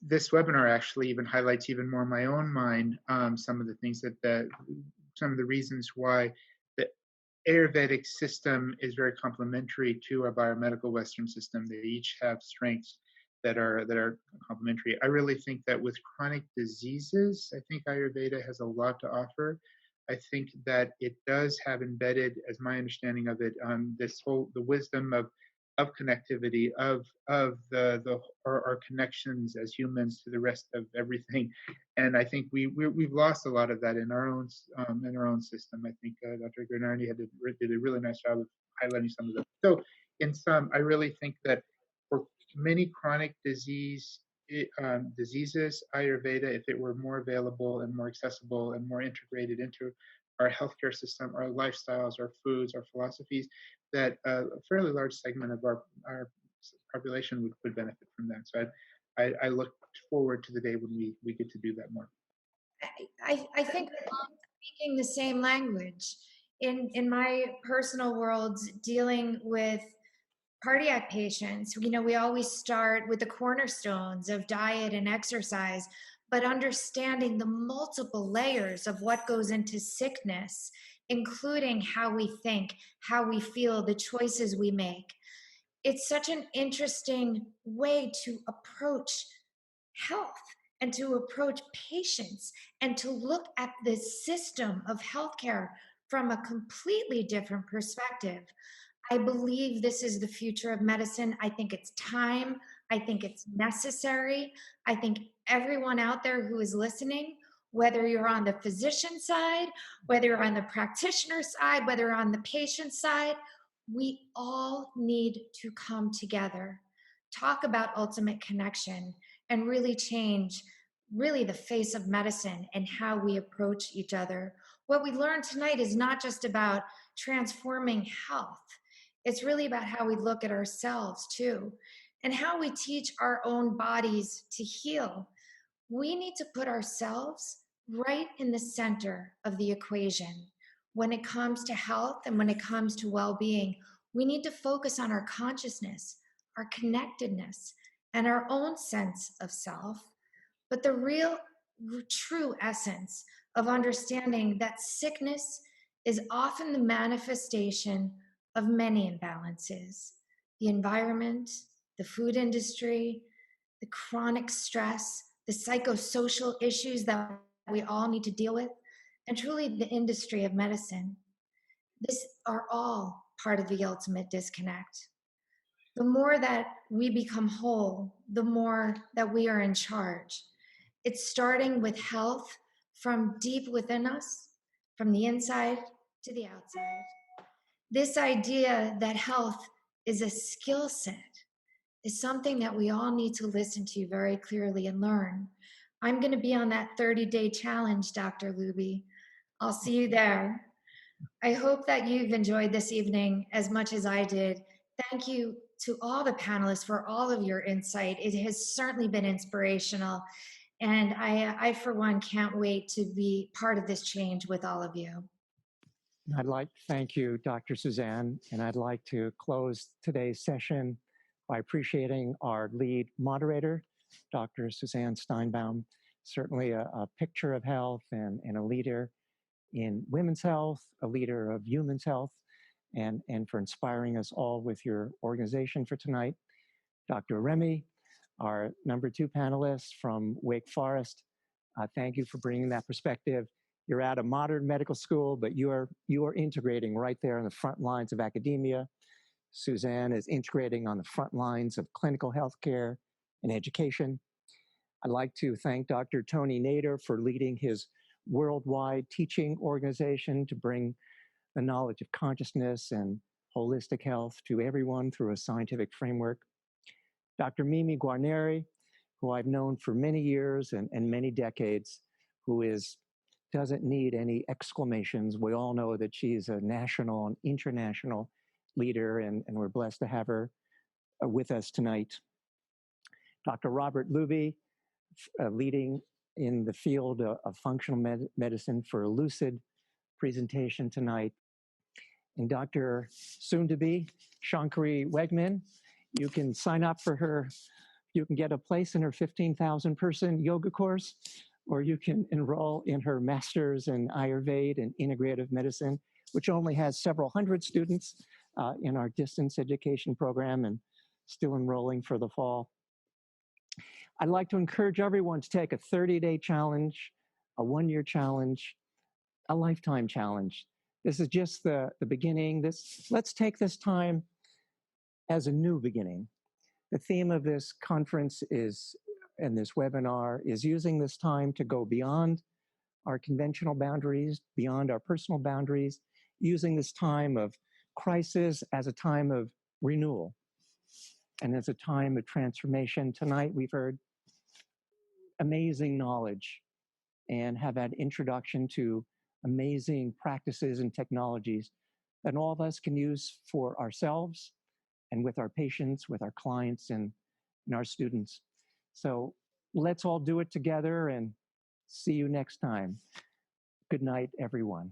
This webinar actually even highlights even more in my own mind some of the things some of the reasons why the Ayurvedic system is very complementary to our biomedical Western system. They each have strengths that are complementary. I really think that with chronic diseases, I think Ayurveda has a lot to offer. I think that it does have embedded, as my understanding of it, the wisdom of connectivity, of our connections as humans to the rest of everything, and I think we've lost a lot of that in our own system. I think Dr. Gurnardi did a really nice job of highlighting some of them. So, in sum, I really think that for many chronic diseases, Ayurveda, if it were more available and more accessible and more integrated into our healthcare system, our lifestyles, our foods, our philosophies, that a fairly large segment of our population would benefit from that. So I look forward to the day when we get to do that more. I think we're all speaking the same language. In my personal world, dealing with cardiac patients, we always start with the cornerstones of diet and exercise, but understanding the multiple layers of what goes into sickness, including how we think, how we feel, the choices we make. It's such an interesting way to approach health and to approach patients and to look at this system of healthcare from a completely different perspective. I believe this is the future of medicine. I think it's time. I think it's necessary. I think everyone out there who is listening, whether you're on the physician side, whether you're on the practitioner side, whether you're on the patient side, we all need to come together, talk about ultimate connection, and really change really the face of medicine and how we approach each other. What we learned tonight is not just about transforming health. It's really about how we look at ourselves too, and how we teach our own bodies to heal. We need to put ourselves right in the center of the equation. When it comes to health and when it comes to well being, we need to focus on our consciousness, our connectedness, and our own sense of self. But the real, true essence of understanding that sickness is often the manifestation of many imbalances: the environment, the food industry, the chronic stress, the psychosocial issues that we all need to deal with, and truly the industry of medicine. These are all part of the ultimate disconnect. The more that we become whole, the more that we are in charge. It's starting with health from deep within us, from the inside to the outside. This idea that health is a skill set is something that we all need to listen to very clearly and learn. I'm going to be on that 30-day challenge, Dr. Luby. I'll see you there. I hope that you've enjoyed this evening as much as I did. Thank you to all the panelists for all of your insight. It has certainly been inspirational. And I for one, can't wait to be part of this change with all of you. I'd like to thank you, Dr. Suzanne, and I'd like to close today's session by appreciating our lead moderator, Dr. Suzanne Steinbaum, certainly a picture of health and a leader in women's health, a leader of humans health, and for inspiring us all with your organization for tonight. Dr. Remy, our number 2 panelist from Wake Forest, thank you for bringing that perspective. You're at a modern medical school, but you are integrating right there on the front lines of academia. Suzanne is integrating on the front lines of clinical healthcare and education. I'd like to thank Dr. Tony Nader for leading his worldwide teaching organization to bring the knowledge of consciousness and holistic health to everyone through a scientific framework. Dr. Mimi Guarneri, who I've known for many years and many decades, who doesn't need any exclamations. We all know that she's a national and international leader, and we're blessed to have her with us tonight. Dr. Robert Luby, leading in the field of functional medicine, for a lucid presentation tonight. And Dr. soon-to-be Shankari Wegman, you can sign up for her, you can get a place in her 15,000 person yoga course, or you can enroll in her master's in Ayurveda and integrative medicine, which only has several hundred students in our distance education program and still enrolling for the fall. I'd like to encourage everyone to take a 30-day challenge, a 1-year challenge, a lifetime challenge. This is just the beginning. Let's take this time as a new beginning. The theme of this conference and this webinar is using this time to go beyond our conventional boundaries, beyond our personal boundaries, using this time of crisis as a time of renewal and as a time of transformation. Tonight we've heard amazing knowledge and have had introduction to amazing practices and technologies that all of us can use for ourselves and with our patients, with our clients, and our students. So let's all do it together, and see you next time. Good night, everyone.